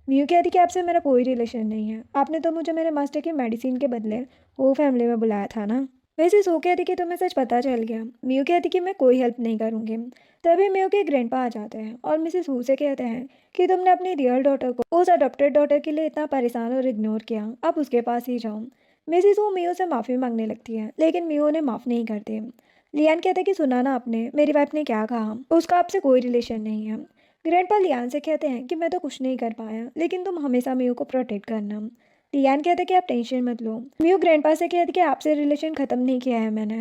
म्यू कहती कि आपसे मेरा कोई रिलेशन नहीं है, आपने तो मुझे मेरे मास्टर की मेडिसिन के बदले वो फैमिली में बुलाया था ना। मिसेस हु कहती कि तुम्हें सच पता चल गया। म्यू कहती कि मैं कोई हेल्प नहीं करूँगी। तभी म्यू के ग्रैंडपा आ जाते हैं और मिसेस हु से कहते हैं कि तुमने अपनी रियल डॉटर को उस अडॉप्टेड डॉटर के लिए इतना परेशान और इग्नोर किया, आप उसके पास ही जाओ। मिसेस हु म्यू से माफ़ी मांगने लगती है लेकिन म्यू उन्हें माफ़ नहीं करती। लियान कहता है कि सुना ना आपने मेरी वाइफ ने क्या कहा, उसका आपसे कोई रिलेशन नहीं है। ग्रैंडपा लियान से कहते हैं कि मैं तो कुछ नहीं कर पाया लेकिन तुम हमेशा म्यू को प्रोटेक्ट करना। लियान कहते हैं कि आप टेंशन मत लो। म्यू ग्रैंडपा से कहते हैं कि आपसे रिलेशन ख़त्म नहीं किया है मैंने।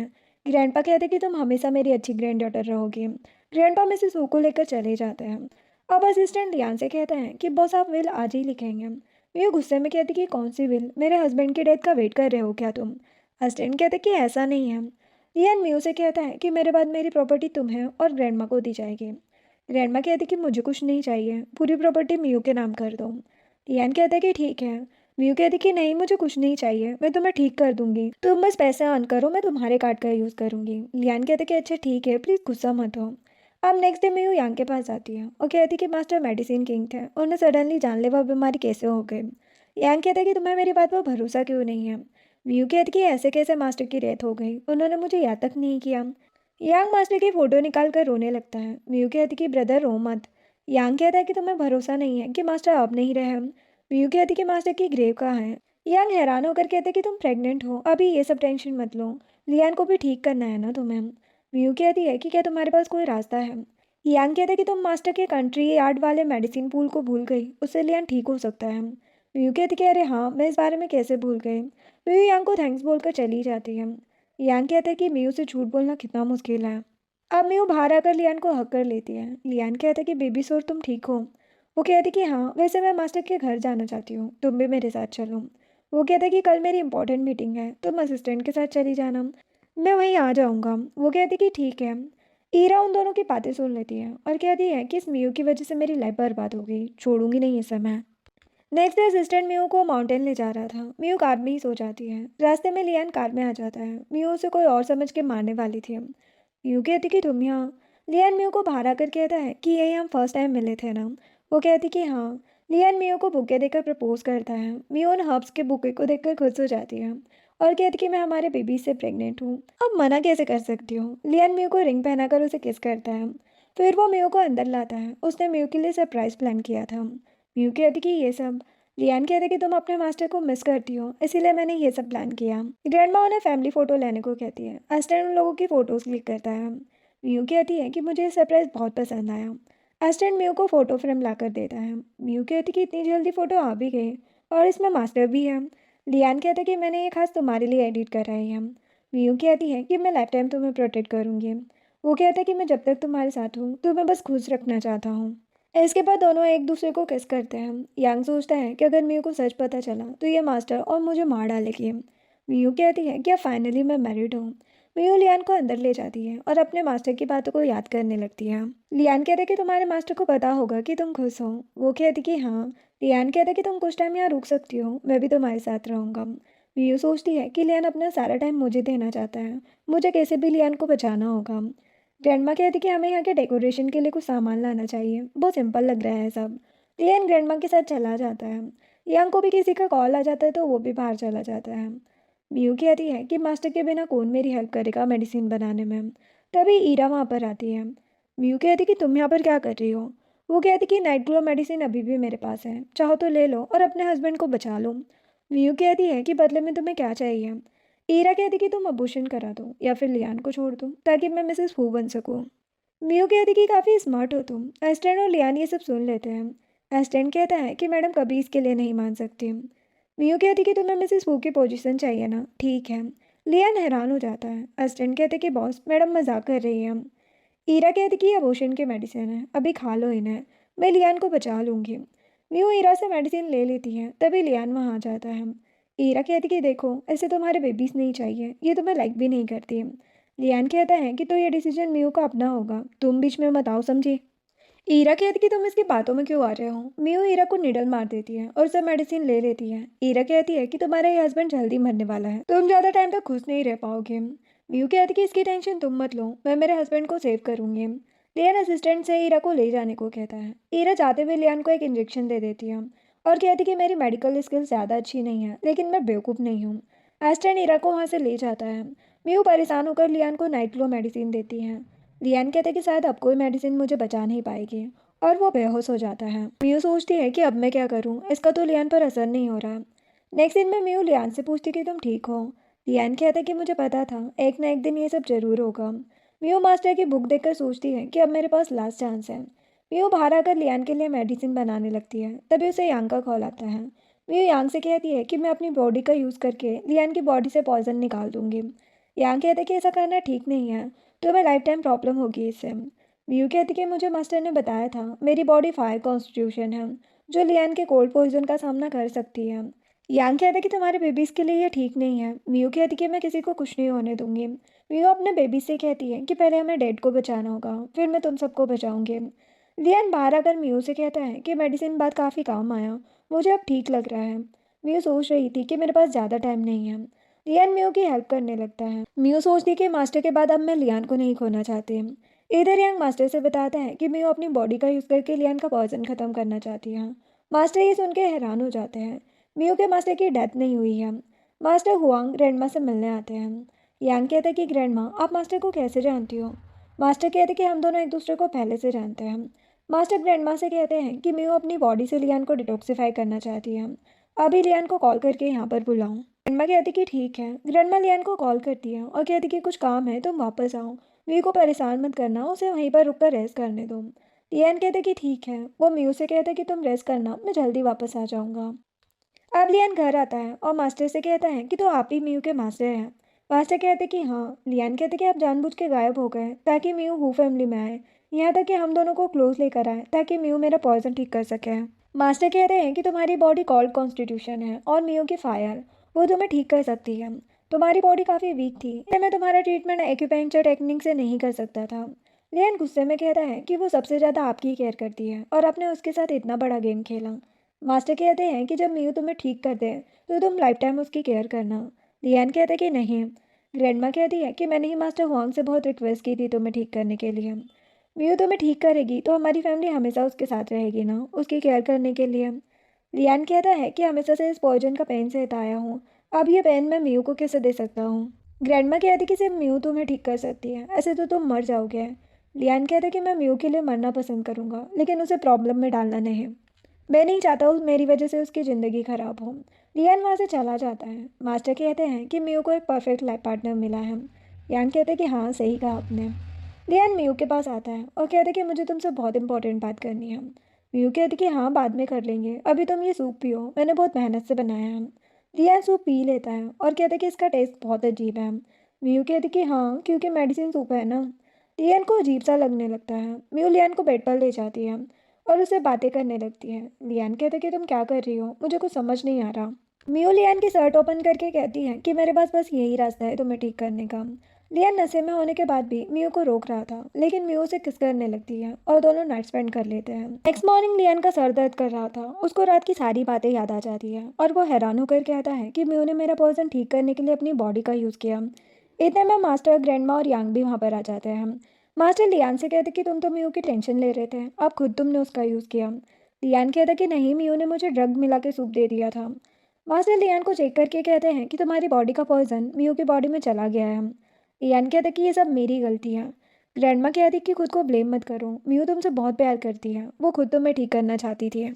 ग्रैंडपा कहते हैं कि तुम हमेशा मेरी अच्छी ग्रैंड डॉटर रहोगी। ग्रैंडपा मिसेस हु को लेकर चले जाते हैं। अब असिस्टेंट लियान से कहते हैं कि बॉस आप विल आज ही लिखेंगे। म्यू गुस्से में कहती कि कौन सी विल, मेरे हस्बैंड की डेथ का वेट कर रहे हो क्या तुम। असिस्टेंट कहते कि ऐसा नहीं है। रियान म्यू से कहता है कि मेरे बाद मेरी प्रॉपर्टी तुम्हें और ग्रैंडमा को दी जाएगी। ग्रैंडमा कहती कि मुझे कुछ नहीं चाहिए, पूरी प्रॉपर्टी म्यू के नाम कर दो। रियान कहता है कि ठीक है। म्यू कहती कि नहीं मुझे कुछ नहीं चाहिए, मैं तुम्हें ठीक कर दूंगी, तुम बस पैसे अर्न करो, मैं तुम्हारे कार्ड का यूज़ करूंगी। लियान कहते कि अच्छा ठीक है, प्लीज़ गुस्सा मत हो। अब नेक्स्ट डे म्यू यांग के पास आती है और कहती कि मास्टर मेडिसिन किंग थे, उन्हें सडनली जानलेवा बीमारी कैसे हो गई। यांग कहता है कि तुम्हें मेरी बात पर भरोसा क्यों नहीं है। व्यू कहती कि ऐसे कैसे मास्टर की डेथ हो गई, उन्होंने मुझे याद तक नहीं किया। यांग मास्टर की फ़ोटो निकाल कर रोने लगता है। व्यू कहती कि ब्रदर रो मत। यांग कहता है कि तुम्हें भरोसा नहीं है कि मास्टर अब नहीं रहे। व्यू कहती कि मास्टर की ग्रेव कहाँ है। यांग हैरान होकर कहते कि तुम प्रेग्नेंट हो, अभी ये सब टेंशन मत लो, लियान को भी ठीक करना है ना तुम्हें। व्यू कहती है कि क्या तुम्हारे पास कोई रास्ता है। यांग कहते कि तुम मास्टर के कंट्री यार्ड वाले मेडिसिन पूल को भूल गई, उससे लियान ठीक हो सकता है। व्यू कहती कि अरे हाँ, मैं इस बारे में कैसे भूल गई। व्यू यांग को थैंक्स बोलकर चली जाती है। यांग कहते हैं कि मियू से झूठ बोलना कितना मुश्किल है। अब मियू बाहर आकर लियान को हक कर लेती है। लियान कहता है कि बेबी सोर तुम ठीक हो। वो कहती कि हाँ, वैसे मैं मास्टर के घर जाना चाहती हूँ, तुम भी मेरे साथ चलो। वो कहता है कि कल मेरी इंपॉर्टेंट मीटिंग है, तुम असिस्टेंट के साथ चली जाना, मैं वहीं आ जाऊँगा। वो कहती कि ठीक है। ईरा उन दोनों की बातें सुन लेती है और कहती है कि इस मियू की वजह से मेरी लाइफ बर्बाद हो गई, छोड़ूंगी नहीं इसे मैं। नेक्स्ट डे असिस्टेंट मियू को माउंटेन ले जा रहा था। मियू कार में ही सो जाती है। रास्ते में लियान कार में आ जाता है। मियू उसे कोई और समझ के मारने वाली थी। मियू कहती कि तुम यहाँ। लियान मियू को बाहर आकर कहता है कि यही हम फर्स्ट टाइम मिले थे ना। वो कहती कि हाँ। लियान मियू को बुके देकर प्रपोज करता है। मियू उन हर्ब्स के बुके को देखकर खुश हो जाती है और कहती कि मैं हमारे बेबी से प्रेग्नेंट हूँ, अब मना कैसे कर सकती हूँ। लियान मियू को रिंग पहनाकर उसे किस करता है। फिर वो मियू को अंदर लाता है। उसने मियू के लिए सरप्राइज प्लान किया था। म्यू कहती कि ये सब। लियान कहते कि तुम अपने मास्टर को मिस करती हो, इसीलिए मैंने ये सब प्लान किया। ग्रैंडमा उन्हें फैमिली फ़ोटो लेने को कहती है। एस्टन उन लोगों की फ़ोटोज़ क्लिक करता है। म्यू कहती है कि मुझे ये सरप्राइज़ बहुत पसंद आया। एस्टन म्यू को फ़ोटो फ्रेम ला कर देता है। म्यू कहती कि इतनी जल्दी फ़ोटो आ भी गई और इसमें मास्टर भी है। लियान कहता कि मैंने ये खास तुम्हारे लिए एडिट कराई है। म्यू कहती है कि मैं लाइफ टाइम तुम्हें प्रोटेक्ट करूँगी। वो कहता है कि मैं जब तक तुम्हारे साथ हूँ तुम्हें बस खुश रखना चाहता हूँ। इसके बाद दोनों एक दूसरे को किस करते हैं। यांग सोचता है कि अगर मियू को सच पता चला तो ये मास्टर और मुझे मार डालेगी। मियू कहती है कि अब फाइनली मैं मैरिड हूँ। मियू लियान को अंदर ले जाती है और अपने मास्टर की बातों को याद करने लगती है। लियान कहते कि तुम्हारे मास्टर को पता होगा कि तुम खुश हो। वो कहती कि हाँ। लियान कहता कि तुम कुछ टाइम यहाँ रुक सकती हो, मैं भी तुम्हारे साथ रहूँगा। मियू सोचती है कि लियान अपना सारा टाइम मुझे देना चाहता है, मुझे कैसे भी लियान को बचाना होगा। ग्रैंडमा कहती कि हमें यहाँ के डेकोरेशन के लिए कुछ सामान लाना चाहिए, बहुत सिंपल लग रहा है सब। लियान ग्रैंडमा के साथ चला जाता है। यांग को भी किसी का कॉल आ जाता है तो वो भी बाहर चला जाता है। मियू कहती है कि मास्टर के बिना कौन मेरी हेल्प करेगा मेडिसिन बनाने में। तभी ईरा वहाँ पर आती है। मियू कहती कि तुम यहाँ पर क्या कर रही हो। वो कहती कि नाइट ग्लो मेडिसिन अभी भी मेरे पास है, चाहो तो ले लो और अपने हस्बैंड को बचा लो। मियू कहती है कि बदले में तुम्हें क्या चाहिए। ईरा कहती कि तुम अबॉर्शन करा दो या फिर लियान को छोड़ दो ताकि मैं मिसेस हू बन सकूं। मियू कहती कि काफ़ी स्मार्ट हो तुम। एस्टेन और लियान ये सब सुन लेते हैं। एस्टेन कहता है कि मैडम कभी इसके लिए नहीं मान सकती। मियू कहती कि तुम्हें मिसेस हू की पोजीशन चाहिए ना, ठीक है। लियान हैरान हो जाता है। एस्टेन कहते कि बॉस मैडम मजाक कर रही है। ईरा कहती कि ये अबॉर्शन के मेडिसिन है, अभी खा लो इन्हें, मैं लियान को बचा लूँगी। मियू ईरा से मेडिसिन ले लेती है। तभी लियान वहाँ आ जाता है। ईरा कहती कि देखो ऐसे तुम्हारे बेबीज नहीं चाहिए, ये तुम्हें लाइक भी नहीं करती। लियान कहता है कि तो ये डिसीजन मियू का अपना होगा, तुम बीच में मत आओ, समझी। ईरा कहती कि तुम इसकी बातों में क्यों आ रहे हो। मियू ईरा को निडल मार देती है और सब मेडिसिन ले लेती है। ईरा कहती है कि तुम्हारा ये हस्बैंड जल्दी मरने वाला है, तुम ज़्यादा टाइम तक खुश नहीं रह पाओगे। म्यू कहती कि इसकी टेंशन तुम मत लो, मैं मेरे हस्बैंड को सेव करूंगी। लियान असिस्टेंट से ईरा को ले जाने को कहता है। ईरा जाते हुए लियान को एक इंजेक्शन दे देती है और कहती कि मेरी मेडिकल स्किल्स ज़्यादा अच्छी नहीं है, लेकिन मैं बेवकूफ़ नहीं हूँ। एस्टन ईरा को वहाँ से ले जाता है। म्यू परेशान होकर लियान को नाइट फ्लो मेडिसिन देती है। लियान कहते कि शायद अब कोई मेडिसिन मुझे बचा नहीं पाएगी और वो बेहोश हो जाता है। म्यू सोचती है कि अब मैं क्या करूँ, इसका तो लियान पर असर नहीं हो रहा। नेक्स्ट दिन में म्यू लियान से पूछती कि तुम ठीक हो। लियान कहता कि मुझे पता था एक ना एक दिन ये सब जरूर होगा। म्यू मास्टर की बुक देखकर सोचती है कि अब मेरे पास लास्ट चांस है। म्यू बाहर आकर लियान के लिए मेडिसिन बनाने लगती है। तभी उसे यांग का कॉल आता है। म्यू यांग से कहती है कि मैं अपनी बॉडी का यूज़ करके लियान की बॉडी से पॉइजन निकाल दूंगी। यांग कहते कि ऐसा करना ठीक नहीं है, तो मैं लाइफ टाइम प्रॉब्लम होगी इससे। म्यू कहती कि मुझे मास्टर ने बताया था मेरी बॉडी फायर कॉन्स्टिट्यूशन है, जो लियान के कोल्ड पॉइजन का सामना कर सकती है। यांग कहता कि तुम्हारे बेबीज़ के लिए ये ठीक नहीं है। म्यू कहती कि मैं किसी को कुछ नहीं होने दूंगी। म्यू अपने बेबी से कहती है कि पहले हमें डैड को बचाना होगा, फिर मैं तुम सबको बचाऊंगी। लियान बाहर आकर म्यू से कहता है कि मेडिसिन बाद काफ़ी काम आया, मुझे अब ठीक लग रहा है। म्यू सोच रही थी कि मेरे पास ज़्यादा टाइम नहीं है। लियान म्यू की हेल्प करने लगता है। म्यू सोचती कि मास्टर के बाद अब मैं लियान को नहीं खोना चाहती। इधर यांग मास्टर से बताता है कि म्यू अपनी बॉडी का यूज़ करके लियान का पॉइजन ख़त्म करना चाहती है। मास्टर ये सुन के हैरान हो जाते हैं। म्यू के मास्टर की डेथ नहीं हुई है। मास्टर हुआंग ग्रैंडमा से मिलने आते हैं। यांग कहता है कि ग्रैंडमा आप मास्टर को कैसे जानती हो। मास्टर कहते कि हम दोनों एक दूसरे को पहले से जानते हैं। मास्टर ग्रैंडमा से कहते हैं कि म्यू अपनी बॉडी से लियान को डिटॉक्सिफाई करना चाहती है। अभी लियान को कॉल करके यहाँ पर बुलाऊं। ग्रैंडमा कहती कि ठीक है। ग्रैंडमा लियान को कॉल करती है और कहती कि कुछ काम है, तुम वापस आओ। म्यू को परेशान मत करना, उसे वहीं पर रुक कर रेस्ट करने दो। लियान कहते कि ठीक है। वो म्यू से कहते कि तुम रेस्ट करना, मैं जल्दी वापस आ जाऊँगा। अब लियान घर आता है और मास्टर से कहता है कि तो आप ही म्यू के मास्टर हैं। मास्टर कहते कि हाँ। लियान कहते कि आप जानबूझ के गायब हो गए ताकि म्यू हु फैमिली में आए, यहाँ तक कि हम दोनों को क्लोज लेकर आए ताकि म्यू मेरा पॉइजन ठीक कर सके। मास्टर कहते हैं कि तुम्हारी बॉडी कोल्ड कॉन्स्टिट्यूशन है और म्यू की फायर, वो तुम्हें ठीक कर सकती है। तुम्हारी बॉडी काफ़ी वीक थी, इसलिए मैं तुम्हारा ट्रीटमेंट एक्यूपेंचर टेक्निक से नहीं कर सकता था। लियान गुस्से में कहता है कि वो सबसे ज़्यादा आपकी केयर करती है और आपने उसके साथ इतना बड़ा गेम खेला। मास्टर कहते हैं कि जब मीयू तुम्हें ठीक कर दे तो तुम लाइफ टाइम उसकी केयर करना। लियान कहते कि नहीं। ग्रैंडमा कहती है कि मैंने ही मास्टर हुआंग से बहुत रिक्वेस्ट की थी तुम्हें ठीक करने के लिए। मीयू तुम्हें ठीक करेगी तो हमारी फैमिली हमेशा उसके साथ रहेगी ना, उसकी केयर करने के लिए। लियान कहता है कि हमेशा से इस पॉइजन का पेन सहता आया हूँ, अब ये पेन मैं मीयू को कैसे दे सकता हूँ। ग्रैंडमा कहती कि सिर्फ मीयू तुम्हें ठीक कर सकती है, ऐसे तो तुम मर जाओगे। लियान कहता कि मैं मीयू के लिए मरना पसंद करूँगा, लेकिन उसे प्रॉब्लम में डालना नहीं। मैं नहीं चाहता उस मेरी वजह से उसकी ज़िंदगी खराब हो। लियान वहाँ से चला जाता है। मास्टर कहते हैं कि मियो को एक परफेक्ट लाइफ पार्टनर मिला है। यान कहते हैं कि हाँ सही कहा आपने। लियान मियो के पास आता है और कहते हैं कि मुझे तुमसे बहुत इंपॉर्टेंट बात करनी है। मियो कहती कि हाँ बाद में कर लेंगे, अभी तुम ये सूप पियो, मैंने बहुत मेहनत से बनाया है। लियान सूप पी लेता है और कहते हैं कि इसका टेस्ट बहुत अजीब है। मियो कहती कि हाँ क्योंकि मेडिसिन सूप है ना। लियान को अजीब सा लगने लगता है। मियो लियान को बेड पर ले जाती है और उससे बातें करने लगती है। लियान कहते कि तुम क्या कर रही हो, मुझे कुछ समझ नहीं आ रहा। मियो लियान की शर्ट ओपन करके कहती है कि मेरे पास बस यही रास्ता है तुम्हें ठीक करने का। लियान नशे में होने के बाद भी मियो को रोक रहा था, लेकिन मियो उसे किस करने लगती है और दोनों नाइट स्पेंड कर लेते हैं। नेक्स्ट मॉर्निंग लियान का सर दर्द कर रहा था, उसको रात की सारी बातें याद आ जाती है और वो हैरान होकर कहता है कि मियो ने मेरा पॉइजन ठीक करने के लिए अपनी बॉडी का यूज़ किया। इतने में मास्टर, ग्रैंडमा और यांग भी वहाँ पर आ जाते हैं। मास्टर लियान से कहते कि तुम तो मियो की टेंशन ले रहे थे, अब खुद तुमने उसका यूज़ किया। लियान कहता कि नहीं, मियो ने मुझे ड्रग मिला के सूप दे दिया था। मास्टर लियान को चेक करके कहते हैं कि तुम्हारी बॉडी का पॉइजन मियो की बॉडी में चला गया है। लियान कहता कि ये सब मेरी गलती है। ग्रैंडमा कहती कि खुद को ब्लेम मत करो, मियो तुमसे बहुत प्यार करती है, वो खुद तुम्हें ठीक करना चाहती थी।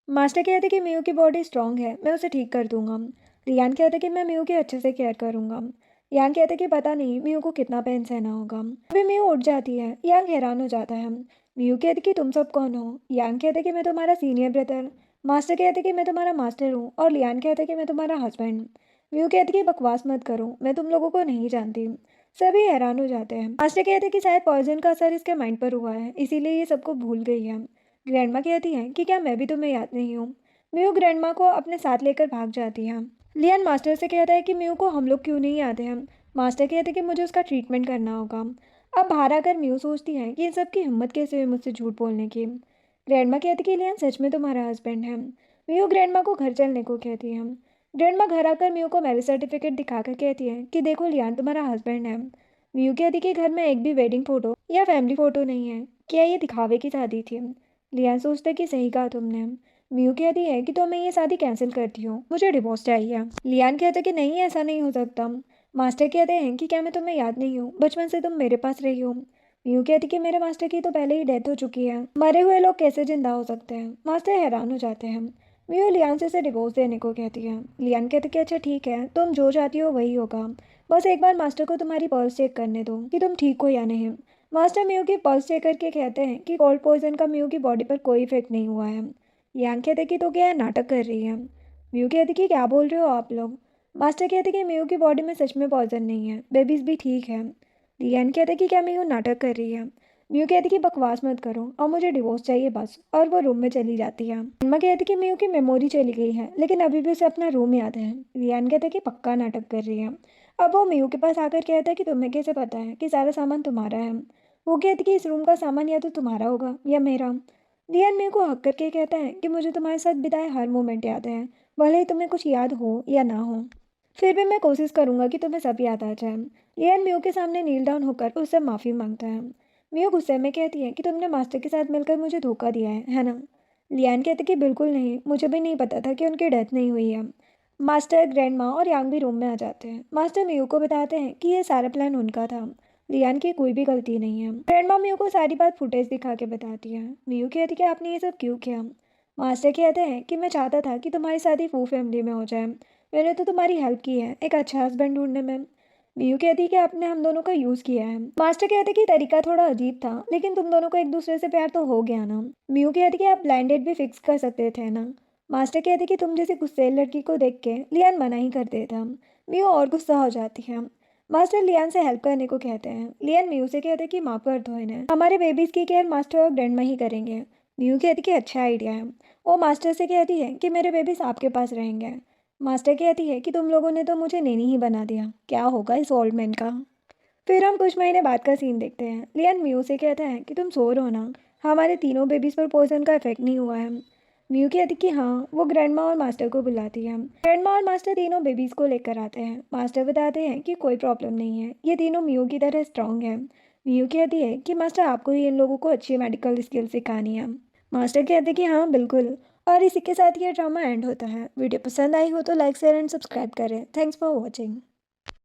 मास्टर कहते कि मियो की बॉडी स्ट्रांग है, मैं उसे ठीक कर दूंगा। लियान कहते कि मैं मियो की अच्छे से केयर करूंगा। यांग कहते कि पता नहीं मियो को कितना पेन सहना होगा। अभी मियो उठ जाती है। यांग हैरान हो जाता है। मियो कहते कि तुम सब कौन हो। यांग कहते कि मैं तुम्हारा सीनियर ब्रदर। मास्टर कहते कि मैं तुम्हारा मास्टर हूँ और लियान कहते कि मैं तुम्हारा हस्बैंड। मियो कहते कि बकवास मत करो, मैं तुम लोगों को नहीं जानती। सभी हैरान हो जाते हैं। मास्टर कहते कि शायद पॉइजन का असर इसके माइंड पर हुआ है, इसीलिए ये सबको भूल गई है। ग्रैंडमा कहती है कि क्या मैं भी तुम्हें याद नहीं हूँ। मियो ग्रैंडमा को अपने साथ लेकर भाग जाती है। लियान मास्टर से कहता है कि म्यू को हम लोग क्यों नहीं आते हैं। मास्टर कहते हैं कि मुझे उसका ट्रीटमेंट करना होगा। अब बाहर आकर म्यू सोचती है कि इन सब की हिम्मत कैसे हुई मुझसे झूठ बोलने की। ग्रैंडमा कहती कि लियान सच में तुम्हारा हस्बैंड है। म्यू ग्रैंडमा को घर चलने को कहती है। ग्रैंडमा घर आकर मियू को मैरिज सर्टिफिकेट दिखाकर कहती है कि देखो लियान तुम्हारा हस्बैंड है। मियू कहती कि घर में एक भी वेडिंग फोटो या फैमिली फोटो नहीं है, क्या ये दिखावे की शादी थी। लियान सोचता है कि सही कहा तुमने। मियू कहती है कि तो मैं ये शादी कैंसिल करती हूँ, मुझे डिवोर्स चाहिए। लियान कहता है कि नहीं, ऐसा नहीं हो सकता। मास्टर कहते हैं कि क्या मैं तुम्हें याद नहीं हूँ, बचपन से तुम मेरे पास रही हो। मियू कहती कि मेरे मास्टर की तो पहले ही डेथ हो चुकी है, मरे हुए लोग कैसे जिंदा हो सकते हैं। मास्टर हैरान हो जाते हैं। मियो लियान से इसे डिवोर्स देने को कहती है। लियान कहती कि अच्छा ठीक है, तुम जो चाहती हो वही होगा, बस एक बार मास्टर को तुम्हारी पल्स चेक करने दो कि तुम ठीक हो या नहीं। मास्टर मियो की पल्स चेक करके कहते हैं कि कोल्ड पॉइजन का मियो की बॉडी पर कोई इफेक्ट नहीं हुआ है। लियान कहते कि तो क्या है, नाटक कर रही है। मियो कहती कि क्या बोल रहे हो आप लोग। मास्टर कहते कि मियो की बॉडी में सच में पॉइजन नहीं है, बेबीज भी ठीक है। लियान कहते कि क्या मियो नाटक कर रही है। मियू कहती कि बकवास मत करो और मुझे डिवोर्स चाहिए बस, और वो रूम में चली जाती है। अम्मा कहती कि मियू की मेमोरी चली गई है लेकिन अभी भी उसे अपना रूम याद है। रियान कहता है कि पक्का नाटक कर रही है। अब वो मियू के पास आकर कहता है कि तुम्हें कैसे पता है कि सारा सामान तुम्हारा है। वो कहती कि इस रूम का सामान या तो तुम्हारा होगा या मेरा। रियान मियू को हक करके कहता है कि मुझे तुम्हारे साथ बिताए हर मोमेंट याद है, भले ही तुम्हें कुछ याद हो या ना हो, फिर भी मैं कोशिश करूंगा कि तुम्हें सब याद आ जाए। रियान मियू के सामने नील डाउन होकर उससे माफ़ी मांगता है। मियो गुस्से में कहती है कि तुमने मास्टर के साथ मिलकर मुझे धोखा दिया है ना। लियान कहते कि बिल्कुल नहीं, मुझे भी नहीं पता था कि उनकी डेथ नहीं हुई है। मास्टर, ग्रैंड माँ और यांग भी रूम में आ जाते हैं। मास्टर मियो को बताते हैं कि ये सारा प्लान उनका था, लियान की कोई भी गलती नहीं है। ग्रैंड माँ मियो को सारी बात फुटेज दिखा के बताती है। मियो कहती कि आपने ये सब क्यों किया। मास्टर कहते हैं कि मैं चाहता था कि तुम्हारी शादी फू फैमिली में हो जाए, मैंने तो तुम्हारी हेल्प की है एक अच्छा हस्बैंड ढूंढने में। मियू कहती है कि आपने हम दोनों का यूज़ किया है। मास्टर कहते कि तरीका थोड़ा अजीब था लेकिन तुम दोनों को एक दूसरे से प्यार तो हो गया ना। मियू कहती कि आप ब्लाइंड डेट भी फिक्स कर सकते थे ना। मास्टर कहते कि तुम जैसी गुस्सैल लड़की को देख के लियान मना ही कर देता। मियू और गुस्सा हो जाती है। मास्टर लियान से हेल्प करने को कहते हैं। लियान मियू से कहते कि माफ़ कर दो इन्हें, हमारे बेबीज़ की केयर मास्टर और ग्रैंडमा ही करेंगे। मियू कहती कि अच्छा आइडिया है। वो मास्टर से कहती है कि मेरे बेबीज़ आपके पास रहेंगे। मास्टर कहती है कि तुम लोगों ने तो मुझे नैनी ही बना दिया, क्या होगा इस ओल्ड मैन का। फिर हम कुछ महीने बाद का सीन देखते हैं। लियान म्यू से कहता है कि तुम सो रहो ना, हमारे तीनों बेबीज पर पॉइजन का इफेक्ट नहीं हुआ है। म्यू कहती कि हाँ। वो ग्रैंडमा और मास्टर को बुलाती है। ग्रैंडमा और मास्टर तीनों बेबीज को लेकर आते हैं। मास्टर बताते हैं कि कोई प्रॉब्लम नहीं है, ये तीनों म्यू की तरह स्ट्रांग है। म्यू कहती है कि मास्टर आपको ही इन लोगों को अच्छी मेडिकल स्किल सिखानी है। मास्टर कहते कि हाँ बिल्कुल। और इसी के साथ ये ड्रामा एंड होता है। वीडियो पसंद आई हो तो लाइक शेयर एंड सब्सक्राइब करें। Thanks for watching.